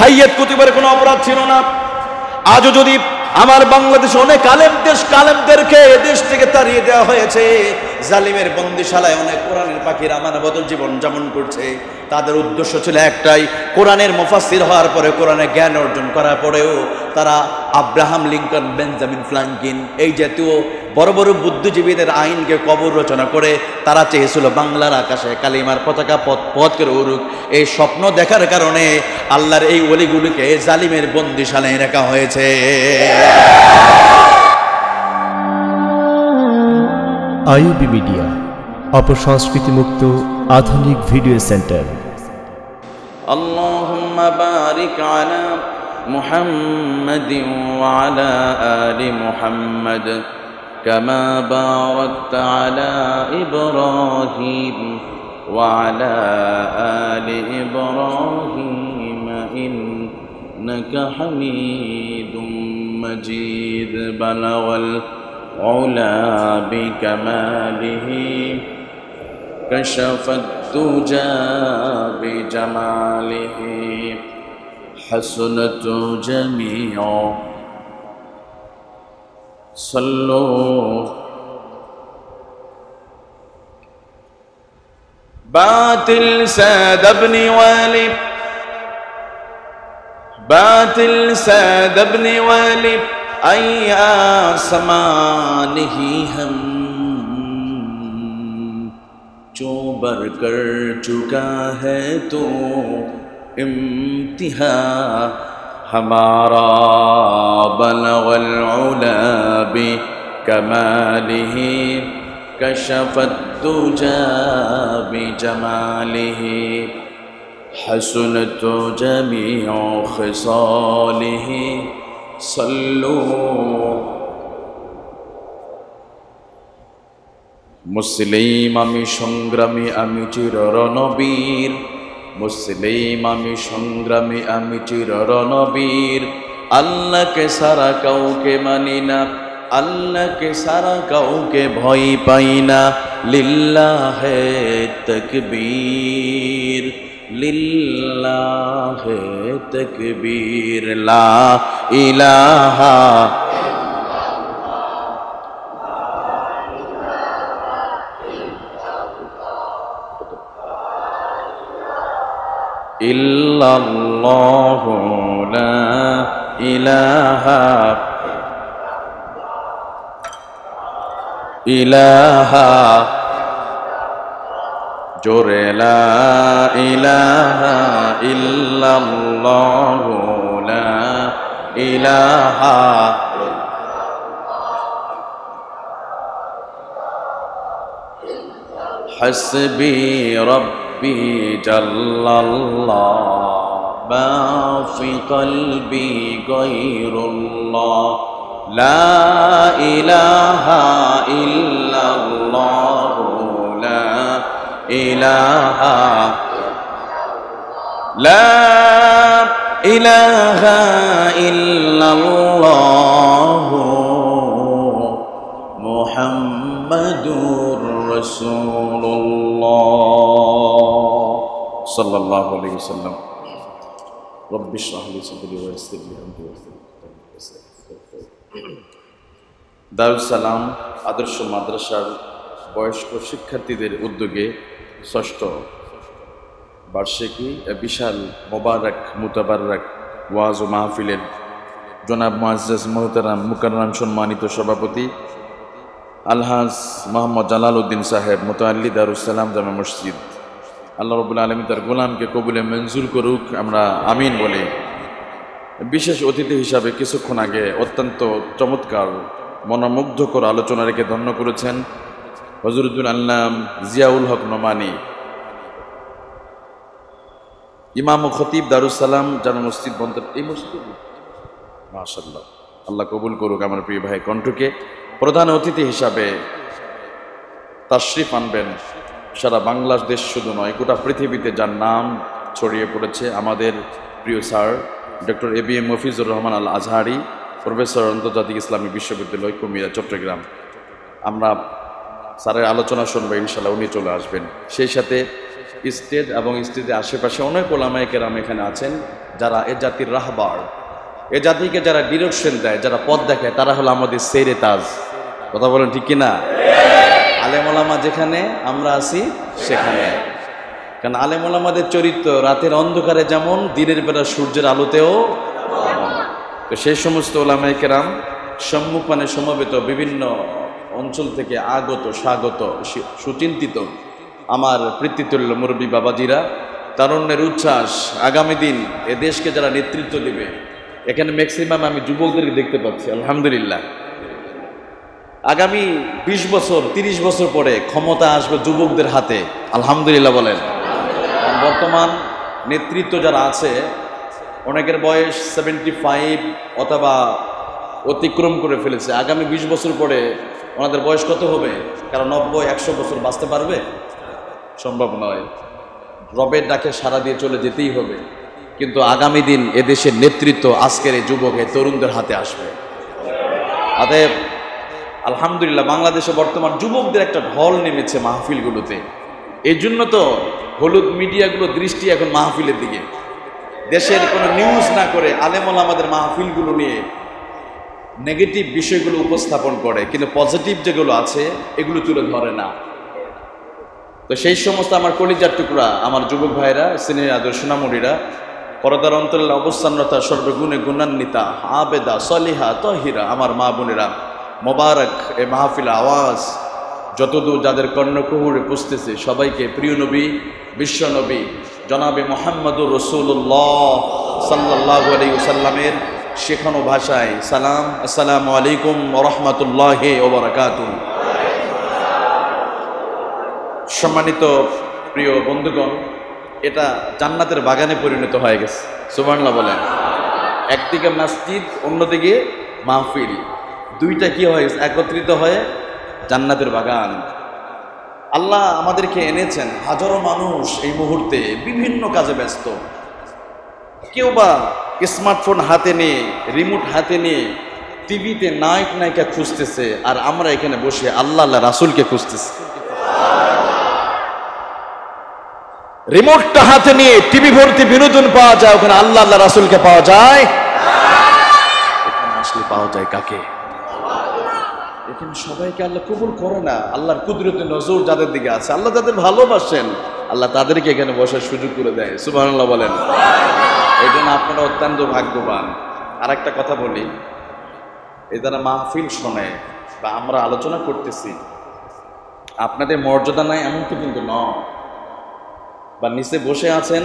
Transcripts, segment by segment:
সাইয়্যেদ কুতুবের কোনো অপরাধ ছিল না। আজও যদি আমার বাংলাদেশে অনেক কালেমদেরকে দেশ থেকে তাড়িয়ে দেওয়া হয়েছে, জালিমের বন্দিশালায় অনেক কোরআনের পাখিরা মানবত জীবন যাপন করছে, তাদের উদ্দেশ্য ছিল একটাই, কোরআনের মুফাসসির হওয়ার পরে কোরআনে জ্ঞান অর্জন করার পরেও তারা আব্রাহাম লিঙ্কন, বেঞ্জামিন ফ্রাঙ্কলিন এই জাতীয় বড় বড় বুদ্ধিজীবীদের আইনকে কবর রচনা করে তারা চেয়েছিল বাংলার আকাশে কালিমার পতাকা পথ করে উড়ুক। এই স্বপ্ন দেখার কারণে আল্লাহর এই ওলিগুলিকে জালিমের বন্দিশালায় রাখা হয়েছে। আইইবি মিডিয়া, অপসংস্কৃতি মুক্ত আধুনিক ভিডিও সেন্টার। আল্লাহুম্মা বারিক আলা মুহাম্মাদিন ওয়া আলা আলি মুহাম্মাদ কামা বারাকতা আলা ইব্রাহিম ওয়া আলা আলি ইব্রাহিম ইন্নাকা হামিদুম মাজিদ। বালাগাল উলা বিকামালিহি কাশাফাত তুজা বিজামালিহি হাসনাত জামিউ সাল্লু বাতিল সাদ ইবনে ওয়ালি বাতিল সাদ ইবনে ওয়ালি আইয়া समानिही हम जो बर कर चुका है तो इम्तिहा हमारा बलगल उला बि कमालिही कशफत तुजा बि जमालिही हसनत जमीउ खिसालिही सल्लू। मुस्लिम आमी संग्रामी आमी चिर रणबीर, मुस्लिम आमी संग्रामी आमी चिर रणबीर। अल्लाह के सारा काउके मानी ना, अल्लाह के सारा काउके भय पाई ना। लिल्लाहे तकबीर, लिल्लाहे तकबीर। ला इलाहा इल्लल्लाहु ला इलाहा इलाहा जोरे ला इलाहा इल्लल्लाहु ला इलाहा हस्बी रब्बी जल्लल्लाह मा फी क़ल्बी गैरुल्लाह ला इलाहा इल्लल्लाहु ला इलाहा ला इलाहा इल्लल्लाहु मुहम्मदुर रसूलुल्लाह सल्लल्लाहु अलैहि वसल्लम। रब्बि इश्रह ली सदरी व यस्सिर ली अमरी দারুস সালাম আদর্শ মাদ্রাসার বয়স্ক শিক্ষার্থীদের উদ্যোগে ষষ্ঠ বার্ষিকী বিশাল মোবারক মুতাবারক ওয়াজ ও মাহফিলের জনাব মুআজ্জাজ মুহতারাম মুকাররম সম্মানিত সভাপতি আলহাজ মোহাম্মদ জালাল উদ্দিন সাহেব মুতাআল্লি দারুস সালাম জামে মসজিদ, আল্লাহ রাব্বুল আলামিন তার গোলামকে কবুলে মঞ্জুর করুক, আমরা আমিন বলি। বিশেষ অতিথি হিসাবে কিছুক্ষণ আগে অত্যন্ত চমৎকার মনোমুগ্ধকর আলোচনা রেখে ধন্য করেছেন হযরতুল আল্লাম জিয়াউল হক নোমানী, ইমাম ও খতিব দারুস সালাম জামে মসজিদ বন্দর। এই মসজিদ মাশাআল্লাহ, আল্লাহ কবুল করুক আমার প্রিয় ভাই কণ্ঠকে। প্রধান অতিথি হিসাবে তাশরিফ আনবেন সারা বাংলাদেশ শুধু নয় গোটা পৃথিবীতে যার নাম ছড়িয়ে পড়েছে, আমাদের প্রিয় sir doctor ABM Mafizur Rahman Al Azhari, professor আন্তর্জাতিক ইসলামী বিশ্ববিদ্যালয় কুমিল্লা চট্টগ্রাম। আমরা স্যারের আলোচনা শুনবো ইনশাআল্লাহ, উনি চলে আসবেন। সেই সাথে স্টেজ এবং স্টেজের আশেপাশে অনেক ওলামায়ে কেরাম এখানে আছেন, যারা এ জাতির রাহবার, এ জাতিকে যারা ডিরেকশন দেয়, যারা পথ দেখায়, তারা হলো আমাদের সেরে তাজ। কথা বলেন ঠিক কিনা? আলেম ওলামা যেখানে, আমরা আছি সেখানে। কারণ আলেম ওলামাদের চরিত্র রাতের অন্ধকারে যেমন, দিনের বেলা সূর্যের আলোতেও। তো সেই সমস্ত ওলামায়ে কেরাম সম্মুখপানে সমবেত বিভিন্ন অঞ্চল থেকে আগত, স্বাগত, সুচিন্তিত আমার পিতৃতুল্য মুরব্বী বাবাজিরা, তারুণ্যের উচ্ছ্বাস, আগামী দিন এ দেশকে যারা নেতৃত্ব দেবে, এখানে ম্যাক্সিমাম আমি যুবকদেরকে দেখতে পাচ্ছি আলহামদুলিল্লাহ। আগামী 20 বছর 30 বছর পরে ক্ষমতা আসবে যুবকদের হাতে, আলহামদুলিল্লাহ বলেন। বর্তমান নেতৃত্ব যারা আছে, অনেকের বয়স 75 অথবা অতিক্রম করে ফেলেছে। আগামী 20 বছর পরে ওনাদের বয়স কত হবে? কারণ 90-100 বছর বাঁচতে পারবে? সম্ভব নয়। রবের ডাকে সাড়া দিয়ে চলে যেতেই হবে। কিন্তু আগামী দিন এদেশের নেতৃত্ব আজকের এই যুবক, এই তরুণদের হাতে আসবে। অতএব আলহামদুলিল্লাহ বাংলাদেশে বর্তমান যুবকদের একটা ঢল নেমেছে মাহফিলগুলোতে। এই জন্য তো হলুদ মিডিয়াগুলো দৃষ্টি এখন মাহফিলের দিকে। দেশের কোনো নিউজ না করে আলেম ওলামাদের মাহফিলগুলো নিয়ে নেগেটিভ বিষয়গুলো উপস্থাপন করে, কিন্তু পজিটিভ যেগুলো আছে এগুলো তুলে ধরে না। তো সেই সমস্ত আমার কলিজার টুকরা, আমার যুবক ভাইরা, সিনিয়র আদর্শ সোনামণিরা, পর্দার অন্তরালে অবস্থানরতা, সর্বগুণে গুণান্বিতা, আবেদা, সলিহা, তহিরা, আমার মা বোনেরা, মোবারক এ মাহফিল আওয়াজ যতদূর যাদের কর্ণকুহুরে পুষতেছে, সবাইকে প্রিয় নবী, বিশ্ব নবী জনাবে মুহাম্মদুর রাসূলুল্লাহ সাল্লাল্লাহু আলাইহি ওয়াসাল্লামের শেখানো ভাষায় সালাম, আসসালামু আলাইকুম ওয়া রাহমাতুল্লাহি ওয়া বারাকাতুহু। সম্মানিত প্রিয় বন্ধুগণ, এটা জান্নাতের বাগানে পরিণত হয়ে গেছে, সুবহানাল্লাহ বলেন। একদিকে মসজিদ, অন্যদিকে মাহফিল, দুইটা কি হয়ে গেছে? একত্রিত হয়ে জান্নাতের বাগান। আল্লাহ আমাদেরকে এনেছেন, হাজারো মানুষ এই মুহূর্তে বিভিন্ন কাজে ব্যস্ত। কেউ বা স্মার্টফোন হাতে নিয়ে, রিমোট হাতে নিয়ে টিভিতে নায়ক নায়িকা খুঁজতেছে, আর আমরা এখানে বসে আল্লাহ আল্লাহ রাসূলকে খুঁজতেছি। রিমোটটা হাতে নিয়ে টিভি ভর্তি বিনোদন পাওয়া যায়, ওখানে আল্লাহ আল্লাহ রাসূলকে পাওয়া যায়? এখানে আসলে পাওয়া যায় কাকে? এখানে সবাইকে আল্লাহ কবুল করে না। আল্লাহর কুদরতে নজর যাদের দিকে আছে, আল্লাহ যাদের ভালোবাসেন, আল্লাহ তাদেরকে এখানে বসার সুযোগ করে দেয়, সুবহানাল্লাহ বলেন। এই জন্য আপনারা অত্যন্ত ভাগ্যবান। আর একটা কথা বলি, এই যারা মাহফিল শোনে বা আমরা আলোচনা করতেছি, আপনাদের মর্যাদা নাই এমন তো কিন্তু নয়, বা নিচে বসে আছেন,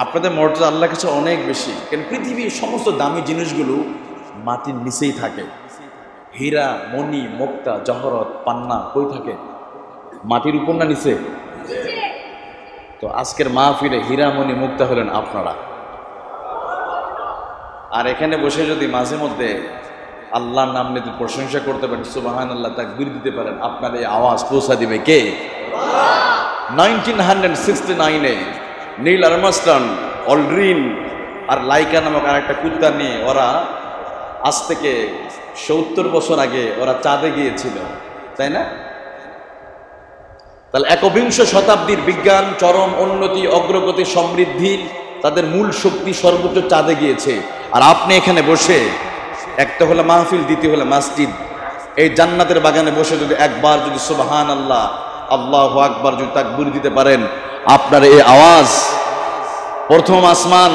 আপনাদের মর্যাদা আল্লাহর কাছে অনেক বেশি। কারণ পৃথিবীর সমস্ত দামি জিনিসগুলো মাটির নিচেই থাকে। হীরা, মণি, মুক্তা, জহরত, পান্না কই থাকে? মাটির উপর না নিচে? তো আজকের মাহফিলে হীরা, মণি, মুক্তা হলেন আপনারা। আর এখানে বসে যদি মাঝে মধ্যে আল্লাহর নাম নিয়ে প্রশংসা করতে পারেন, সুবহানাল্লাহ, তাকবীর দিতে পারেন, আপনার এই আওয়াজ পৌঁছা দিবে কে? 1969-এ নীল আর্মস্ট্রং, অলড্রিন আর লাইকা নামক আর একটা কুত্তা নিয়ে ওরা আজ থেকে 70 বছর আগে ওরা চাঁদে গিয়েছিল, তাই না? তাহলে 21শ শতাব্দীর বিজ্ঞান চরম উন্নতি, অগ্রগতি, সমৃদ্ধি, তাদের মূল শক্তি সর্বোচ্চ চাঁদে গিয়েছে। আর আপনি এখানে বসে, একটা হলো মাহফিল, দ্বিতীয় হলো মসজিদ, এই জান্নাতের বাগানে বসে যদি একবার যদি সুবহানাল্লাহ, আল্লাহু আকবার যদি তাকবীর দিতে পারেন, আপনার এই আওয়াজ প্রথম আসমান,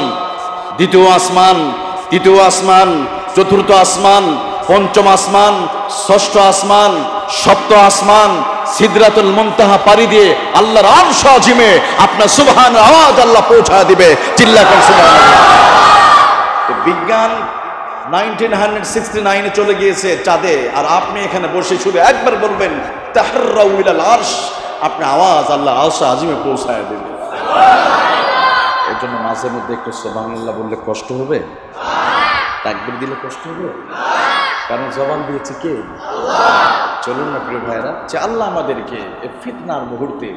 দ্বিতীয় আসমান, তৃতীয় আসমান, চতুর্থ আসমান, পঞ্চম আসমান, ষষ্ঠ আসমান, সপ্তম আসমান, সিদরাতুল মুনতাহা পাড়ি দিয়ে আল্লাহর আরশ আজিমে আপনার সুবহান আওয়াজ আল্লাহ পৌঁছা দিবে। চিল্লা করে সুবহানাল্লাহ। বিজ্ঞান 1969-এ চলে গিয়েছে চাঁদে, আর আপনি এখানে বসে শুধু একবার বলবেন তাহাররাউ ইলাল আরশ, আপনি আওয়াজ আল্লাহ আরশ আজিমে পৌঁছায় দেবে। এর জন্য মাঝে মধ্যে একটু সুবহানাল্লাহ বললে কষ্ট হবে, তাকবীর দিলে কষ্ট হবে, কারণ জবান দিয়েছে কে? চলুন না প্রিয় ভাইরা, যে আল্লাহ আমাদেরকে এই ফিতনার মুহূর্তে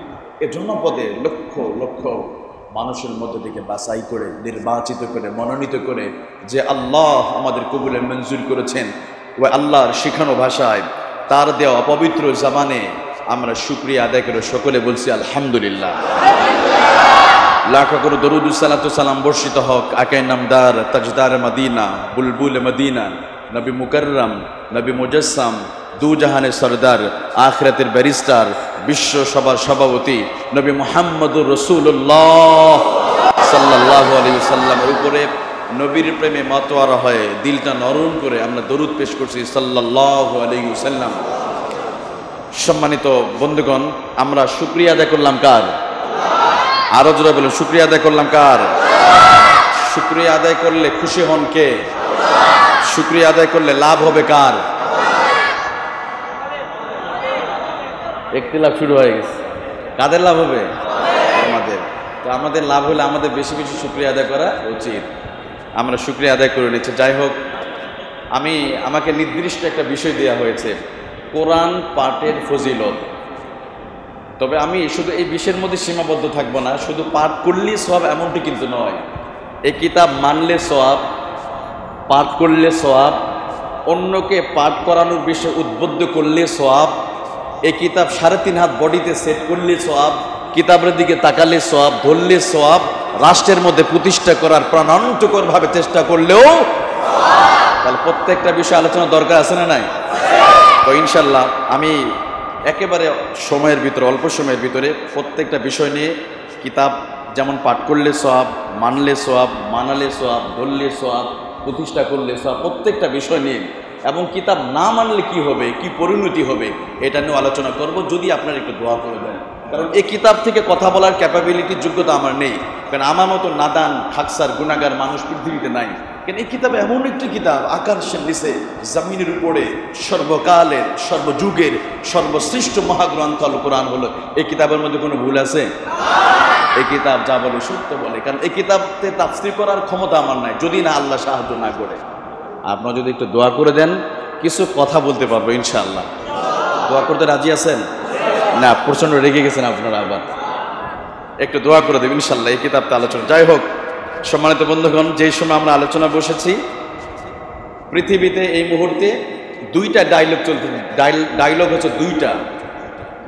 এ জনপদে লক্ষ লক্ষ মানুষের মধ্যে থেকে বাছাই করে, নির্বাচিত করে, মনোনীত করে যে আল্লাহ আমাদের কবুলে মঞ্জুর করেছেন, ওই আল্লাহর শিখানো ভাষায় তার দেওয়া অপবিত্র জামানে আমরা শুকরিয়া আদায় করে সকলে বলছি আলহামদুলিল্লাহ। লাখো করে দরুদ সালাতু সালাম বর্ষিত হক আকে নামদার তাজদার মদিনা বুলবুল মদিনা নবী মুকাররম নবী মুজাসসাম দু জাহানের সরদার আখিরাতের ব্যারিস্টার বিশ্ব সভার সভাপতি নবী মুহাম্মদুর রাসূলুল্লাহ সাল্লাল্লাহু আলাইহি ওয়াসাল্লামের উপরে নবীর প্রেমে মাতোয়ারা হয়ে দিলটা নরম করে আমরা দরুদ পেশ করছি সাল্লাল্লাহু আলাইহি ওয়াসাল্লাম। সম্মানিত বন্ধুগণ, আমরা শুকরিয়া আদায় করলাম কার? আরো জোরে বলুন, শুকরিয়া আদায় করলাম কার? শুকরিয়া আদায় করলে খুশি হন কে? শুকরিয়া আদায় করলে লাভ হবে কার? একটি লাভ শুরু হয়ে গেছে। কাদের লাভ হবে? আমাদের। তো আমাদের লাভ হলে আমাদের বেশি বেশি শুকরিয়া আদায় করা উচিত। আমরা শুকরিয়া আদায় করে নিচ্ছি। যাই হোক, আমাকে নির্দিষ্ট একটা বিষয় দেওয়া হয়েছে, কোরআন পাঠের ফজিলত। তবে আমি শুধু এই বিষয়ের মধ্যে সীমাবদ্ধ থাকবো না, শুধু পাঠ করলেই সওয়াব এমনটি কিন্তু নয়। এই কিতাব মানলে সওয়াব, পাঠ করলে সওয়াব, অন্যকে পাঠ করানোর বিষয়ে উদ্বুদ্ধ করলে সওয়াব, এই কিতাব 3.5 হাত বডিতে সেট করলে সওয়াব, কিতাবের দিকে তাকালে সওয়াব, ধরলে সওয়াব, রাষ্ট্রের মধ্যে প্রতিষ্ঠা করার প্রাণান্তকর ভাবে চেষ্টা করলেও। তাহলে প্রত্যেকটা বিষয় আলোচনা দরকার আছে না নাই? তো ইনশাল্লাহ আমি একেবারে সময়ের ভিতরে, অল্প সময়ের ভিতরে প্রত্যেকটা বিষয় নিয়ে, কিতাব যেমন পাঠ করলে সওয়াব, মানলে সওয়াব, মানালে সওয়াব, ধরলে সওয়াব, প্রতিষ্ঠা করলে সওয়াব, প্রত্যেকটা বিষয় নিয়ে, এবং কিতাব না মানলে কি হবে, কি পরিণতি হবে, এটা নিয়ে আলোচনা করব, যদি আপনারা একটু দোয়া করে দেন। কারণ এই কিতাব থেকে কথা বলার ক্যাপাবিলিটির যোগ্যতা আমার নেই, কারণ আমার মতো নাদান খাকসার গুনাহগার মানুষ পৃথিবীতে নাই। কেন এই কিতাব এমন একটি কিতাব, আকাশের নিচে জমিনের উপরে সর্বকালের সর্বযুগের সর্বশ্রেষ্ঠ মহাগ্রন্থ আল কোরআন হলো। এই কিতাবের মধ্যে কোনো ভুল আছে? এই কিতাব যা বলে সত্য বলে। কারণ এই কিতাবতে তাফসীর করার ক্ষমতা আমার নাই, যদি না আল্লাহ সাহায্য না করে। আপনারা যদি একটু দোয়া করে দেন, কিছু কথা বলতে পারবো ইনশাআল্লাহ। দোয়া করতে রাজি আছেন না? প্রচন্ড রেগে গেছেন আপনারা, আবার একটু দোয়া করে দেবেন ইনশাআল্লাহ এই কিতাবটা আলোচনা। যাই হোক, সম্মানিত বন্ধুগণ, যেই সময় আমরা আলোচনা বসেছি, পৃথিবীতে এই মুহূর্তে 2টা ডায়লগ চলছে। ডায়লগ হচ্ছে 2টা,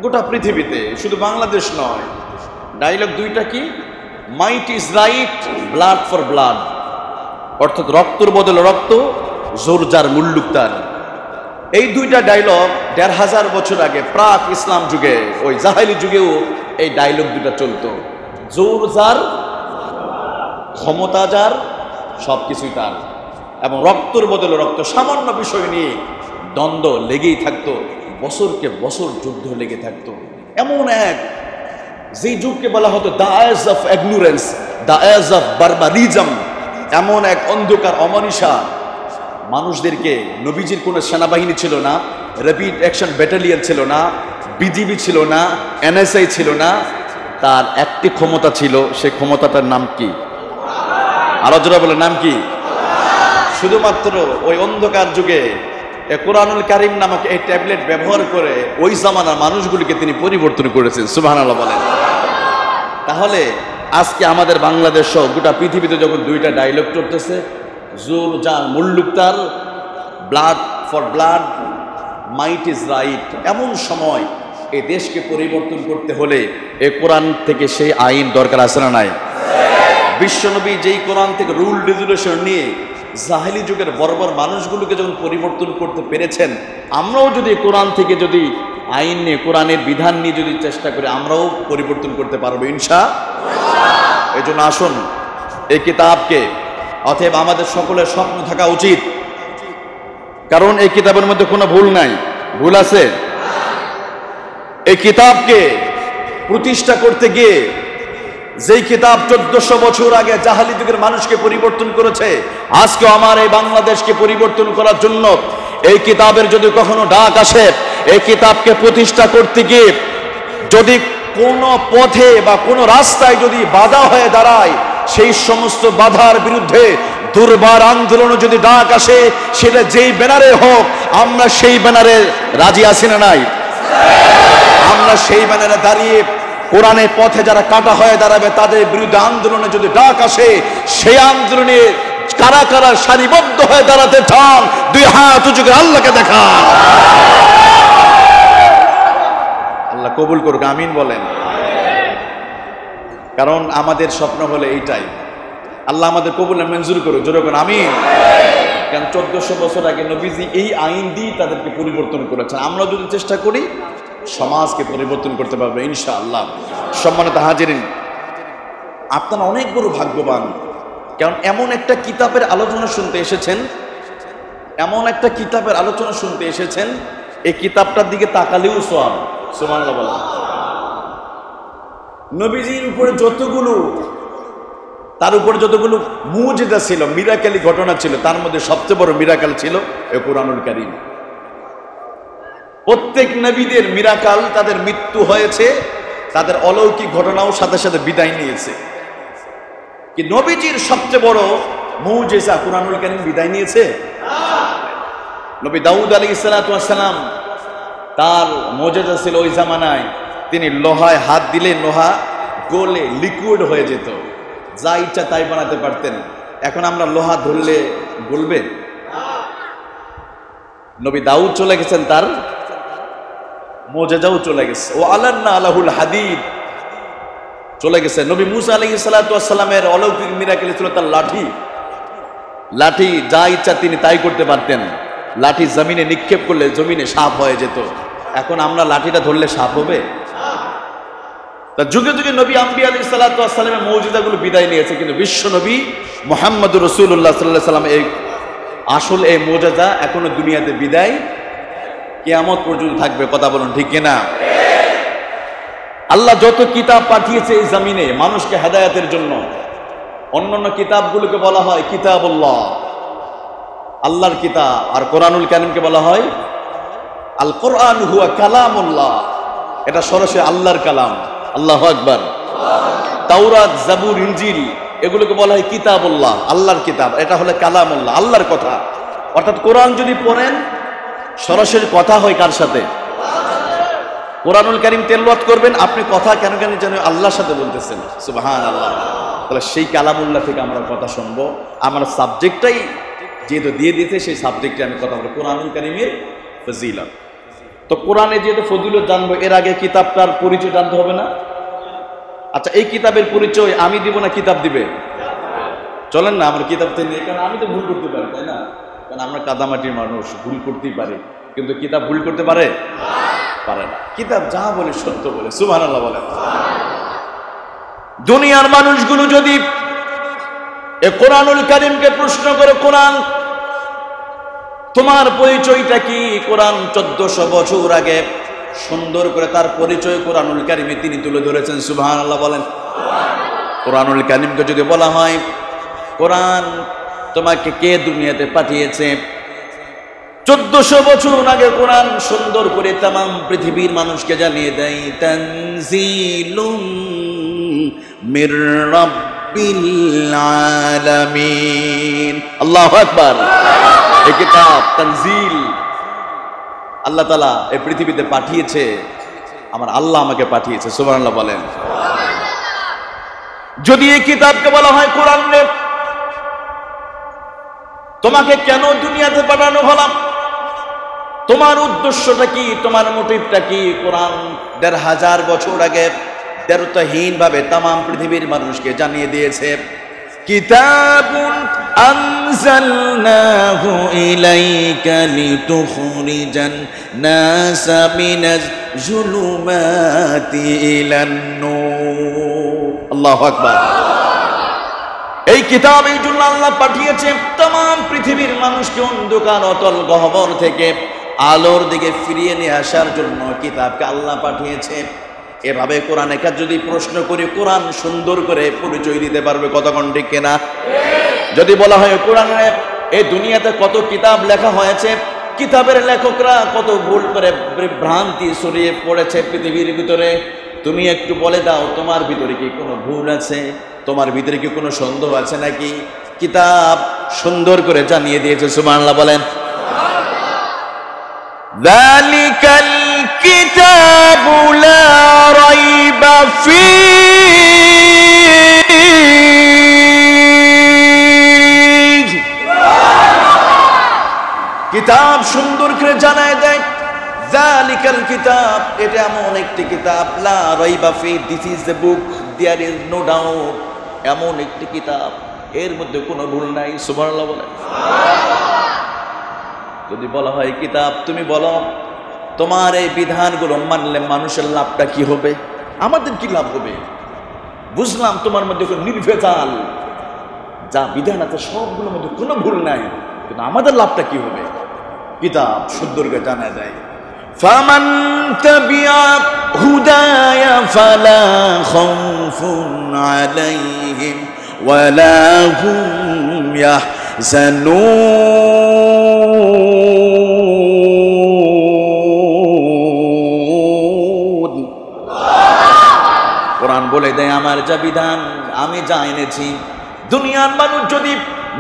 গোটা পৃথিবীতে, শুধু বাংলাদেশ নয়। ডায়লগ 2টা কি? Might is right, blood for blood, অর্থাৎ রক্তর বদলে রক্ত, জোর যার মুল্লুক তার। এই 2টা ডায়লগ 1500 বছর আগে প্রাক ইসলাম যুগে, ওই জাহেলি যুগেও এই ডায়লগ 2টা চলতো। জোর যার, ক্ষমতা যার, সবকিছুই তার, এবং রক্তর বদলে রক্ত, সামান্য বিষয় নিয়ে দ্বন্দ্ব লেগেই থাকতো, বছরকে বছর যুদ্ধ লেগে থাকতো। এমন এক, যেই যুগকে বলা হতো the age of ignorance, the age of barbarism, এমন এক অন্ধকার অমানিসা। মানুষদেরকে, নবীজির কোনো সেনাবাহিনী ছিল না, র্যাপিড অ্যাকশন ব্যাটালিয়ন ছিল না, বিজিবি ছিল না, এনএসআই ছিল না, তার একটি ক্ষমতা ছিল। সেই ক্ষমতাটার নাম কি? আরো জোরে বলে, নাম কি? শুধুমাত্র ওই অন্ধকার যুগে কোরআনুল কারীম নামক এই ট্যাবলেট ব্যবহার করে ওই জামানার মানুষগুলিকে তিনি পরিবর্তন করেছেন। সুবহানাল্লাহ বলেন। তাহলে আজকে আমাদের বাংলাদেশ সহ গোটা পৃথিবীতে যখন 2টা ডায়লগ চলতেছে, জোর যার মুল্লুক তার, blood for blood, might is right, এমন সময় এই দেশকে পরিবর্তন করতে হলে এই কোরআন থেকে সেই আইন দরকার আছে না নাই? বিশ্বনবী যেই কোরআন থেকে রুল রেজুলেশন নিয়ে জাহেলি যুগের বর্বর মানুষগুলোকে যখন পরিবর্তন করতে পেরেছেন, আমরাও যদি কোরআন থেকে যদি আইন নিয়ে, কোরআনের বিধান নিয়ে যদি চেষ্টা করি, আমরাও পরিবর্তন করতে পারবো ইনশাআল্লাহ। এই জন্য আসুন এই কিতাবকে, অতএব আমাদের সকলের স্বপ্ন থাকা উচিত, কারণ এই কিতাবের মধ্যে কোনো ভুল নাই। ভুল আছে? এই কিতাবকে প্রতিষ্ঠা করতে গিয়ে, যেই কিতাব 1400 বছর আগে জাহেলি যুগের মানুষকে পরিবর্তন করেছে, আজকে আমার এই বাংলাদেশকে পরিবর্তন করার জন্য এই কিতাবের যদি কখনো ডাক আসে, এই কিতাবকে প্রতিষ্ঠা করতে গিয়ে যদি কোনো পথে বা কোনো রাস্তায় যদি বাধা হয়ে দাঁড়ায়, সেই সমস্ত বাধার বিরুদ্ধে দুর্বার আন্দোলনে যদি ডাক আসে, সেটা যেই ব্যানারে হোক, আমরা সেই ব্যানারে রাজি আছি না নাই? আমরা সেই ব্যানারে দাঁড়িয়ে কোরআনের পথে যারা কাটা হয়ে দাঁড়াবে, তাদের বিরুদ্ধে আন্দোলনে যদি ডাক আসে, সেই আন্দোলনে কারা কারা সারিবদ্ধ হয়ে দাঁড়াতে চান, 2 হাত উঁচু করে আল্লাহকে দেখান। আল্লাহ কবুল করুক, আমিন বলেন। কারণ আমাদের স্বপ্ন হলে এইটাই। আল্লাহ আমাদের কবুল মঞ্জুর করুক, জোরে বলুন আমিন। কারণ 1400 বছর আগে নবীজি এই আইন দিয়ে তাদেরকে পরিবর্তন করেছেন। আমরা যদি চেষ্টা করি সমাজকে পরিবর্তন করতে পারবো ইনশাআল্লাহ। সম্মানিত হাজিরিন, আপনারা অনেক বড় ভাগ্যবান, কারণ এমন একটা কিতাবের আলোচনা শুনতে এসেছেন, এমন একটা কিতাবের আলোচনা শুনতে এসেছেন, এই কিতাবটার দিকে তাকালেও সওয়াব। সুবহানাল্লাহ বলেন। নবীজির উপরে তার উপরে যতগুলো মুজিজা ছিল, মিরাকেলি ঘটনা ছিল, তার মধ্যে সবচেয়ে বড় মিরাকেল ছিল এই কুরআনুল কারীম। প্রত্যেক নবীদের মিরাকাল, তাদের মৃত্যু হয়েছে, তাদের অলৌকিক ঘটনাও সাথে সাথে বিদায় নিয়েছে। কি নবীজির সবচেয়ে বড় মুজিজা কুরআনুল কারীম বিদায় নিয়েছে? নবী দাউদ আলাইহিস সালাতু ওয়াস সালাম, তার মুজিজা ছিল ওই জামানায় তিনি লোহায় হাত দিলে লোহা গলে লিকুইড হয়ে যেত, যা ইচ্ছা তাই বানাতে পারতেন। এখন আমরা লোহা ধরলে গলবে? নবী দাউদ চলে গেছেন, তার মুজিজাও চলে গেছে। ও আলান্না আলাহুল হাদিদ চলে গেছে। নবী মুসা আলাইহিস সালাতু ওয়াস সালামের অলৌকিক মিরাকেল ছিল তার লাঠি যা ইচ্ছা তিনি তাই করতে পারতেন। লাঠি জমিনে নিক্ষেপ করলে জমিনে সাপ হয়ে যেত। এখন আমরা লাঠিটা ধরলে সাপ হবে? তা যুগে যুগে নবী আম্বিয়া আলাইহিস সালাতু ওয়াস সালামের মুজিজাগুলো বিদায় নিয়েছে, কিন্তু বিশ্ব নবী মুহাম্মদুর রাসূলুল্লাহ সাল্লাল্লাহু আলাইহি সাল্লাম এই আসল এই মুজিজা এখনো দুনিয়াতে বিদায় কিয়ামত পর্যন্ত থাকবে। কথা বলুন ঠিক কিনা? আল্লাহ যত কিতাব পাঠিয়েছে এই জমিনে মানুষকে হেদায়েতের জন্য, অন্যান্য কিতাবগুলোকে বলা হয় কিতাবুল্লাহ, আল্লাহর কিতাব, আর কোরআনুল কারীমকে বলা হয় আল কোরআন হুয়া কালামুল্লাহ, এটা সরাসরি আল্লাহর কালাম। আল্লাহু আকবার। তাওরাত, জাবুর, ইনজিল এগুলোকে বলা হয় কিতাবুল্লাহ, আল্লাহর কিতাব, এটা হলো কালামুল্লাহ, আল্লাহর কথা। অর্থাৎ কোরআন যদি পড়েন সরাসরি কথা হয় কার সাথে? কোরআনুল কারীম তেলাওয়াত করবেন, আপনি কথা কেন যেন আল্লাহর সাথে বলতেছেন। সুবহানাল্লাহ। তাহলে সেই কালামুল্লাহ থেকে আমরা কথা শুনবো। আমার সাবজেক্টটাই যেহেতু দিয়ে দিয়েছে, সেই সাবজেক্টে আমি কথা বলবো, কোরআনুল কারীমের ফজিলত। তো কোরআনে যেহেতু ফজিলত জানবো, এর আগে কিতাবটার পরিচয় জানতে হবে না? আচ্ছা, এই কিতাবের পরিচয় আমি দিব না কিতাব দিবে? চলেন না আমার কিতাব থেকে, কারণ আমি তো ভুল করতে পারি, তাই না? কারণ আমরা কাদামাটির মানুষ, ভুল করতেই পারি, কিন্তু কিতাব ভুল করতে পারে না। কিতাব যা বলে সত্য বলে। সুবহানাল্লাহ বলে। দুনিয়ার মানুষগুলো যদি এ কোরআনুল কারীমকে প্রশ্ন করে, কোরআন তোমার পরিচয়টা কি? কোরআন 1400 বছর আগে সুন্দর করে তার পরিচয় কোরআনুল কারীমে তিনি তুলে ধরেছেন। সুবহানাল্লাহ বলেন। কোরআনুল কারীমকে যদি বলা হয় কোরআন তোমাকে কে দুনিয়াতে পাঠিয়েছে, 1400 বছর আগে কোরআন সুন্দর করে তামাম পৃথিবীর মানুষকে জানিয়ে দেয়, তানজিলুম মির রাব্বিল আলামিন। আল্লাহু আকবার। এই কিতাব তানজিল, আল্লাহ তাআলা এই পৃথিবীতে পাঠিয়েছে, আমার আল্লাহ আমাকে পাঠিয়েছে। সুবহানাল্লাহ বলেন। যদি এই কিতাবকে বলা হয় কোরআন রে তোমাকে কেন দুনিয়াতে পাঠানো হলো, তোমার উদ্দেশ্যটা কি, তোমার মোটিভটা কি? কোরআন 1500 বছর আগে দ্ব্যর্থহীন ভাবে তামাম পৃথিবীর মানুষকে জানিয়ে দিয়েছে, কিতাবুন আনজালনাহু ইলাইকা লিতুখরিজান নাসা মিনাজ জুলুমাতি ইলান নূর। আল্লাহু আকবার। এই কিতাব এই জন্য আল্লাহ পাঠিয়েছে তামাম পৃথিবীর মানুষকে অন্ধকার অতল গহ্বর থেকে আলোর দিকে ফিরিয়ে নিয়ে আসার জন্য কিতাবকে আল্লাহ পাঠিয়েছে। এভাবে কোরআনে কাজ যদি প্রশ্ন করি, কোরআন সুন্দর করে পরিচয় দিতে পারবে। কতক্ষণ ঠিক কিনা? যদি বলা হয় কোরআনে এই দুনিয়াতে কত কিতাব লেখা হয়েছে, কিতাবের লেখকরা কত ভুল করে ভ্রান্তি ছড়িয়ে পড়েছে পৃথিবীর ভিতরে, তুমি একটু বলে দাও তোমার ভিতরে কি কোনো ভুল আছে, তোমার ভিতরে কি কোনো সন্দেহ আছে নাকি? কিতাব সুন্দর করে জানিয়ে দিয়েছে। সুবহানাল্লাহ বলেন। যালিকাল কিতাবু লা রাইবা ফীহি। কিতাব সুন্দর করে জানায় দেয়, যালিকাল কিতাব, এটা এমন একটি কিতাব, লা রাইবা ফীহি, this is the book, there is no doubt, এমন একটি কিতাব এর মধ্যে কোনো ভুল নাই। সুবহানাল্লাহ বলে। যদি বলা হয় কিতাব, তুমি বলো তোমার এই বিধানগুলো মানলে মানুষের লাভটা কি হবে, আমাদের কি লাভ হবে? বুঝলাম তোমার মধ্যে কোনো নির্ভেজাল যা বিধান আছে সবগুলোর মধ্যে কোনো ভুল নাই, কিন্তু আমাদের লাভটা কি হবে? কিতাব সুন্দরকে জানা যায়। ফামান তাবিআ হুদায়া ফালা খাউফুন আলাইহিম ওয়ালা হুম ইয়াহজানুন। কোরআন বলে দেয় আমার যা বিধান, আমি যা এনেছি, দুনিয়ার মানুষ যদি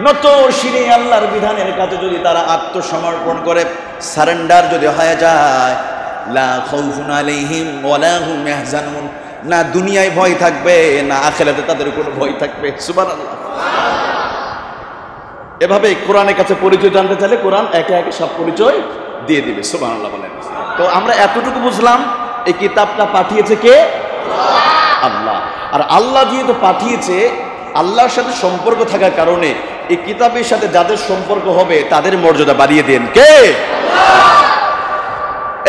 নত শিরে আল্লাহর বিধানের কাছে যদি তারা আত্মসমর্পণ করে, সারেন্ডার যদি হয়ে যায়, লা খাউফুন আলাইহিম ওয়ালা হুম ইয়াহজানুন, না দুনিয়ায় ভয় থাকবে না আখিরাতে তাদের কোনো ভয় থাকবে। সুবহানাল্লাহ। এভাবে কোরআনের কাছে পরিচয় জানতে চাইলে কোরআন একে একে সব পরিচয় দিয়ে দিবে। সুবহানাল্লাহ বলেন। তো আমরা এতটুকু বুঝলাম, এই কিতাবটা পাঠিয়েছে কে? আল্লাহ। আর আল্লাহ যেহেতু পাঠিয়েছে, আল্লাহর সাথে সম্পর্ক থাকার কারণে এই কিতাবের সাথে যাদের সম্পর্ক হবে তাদের মর্যাদা বাড়িয়ে দেন কে?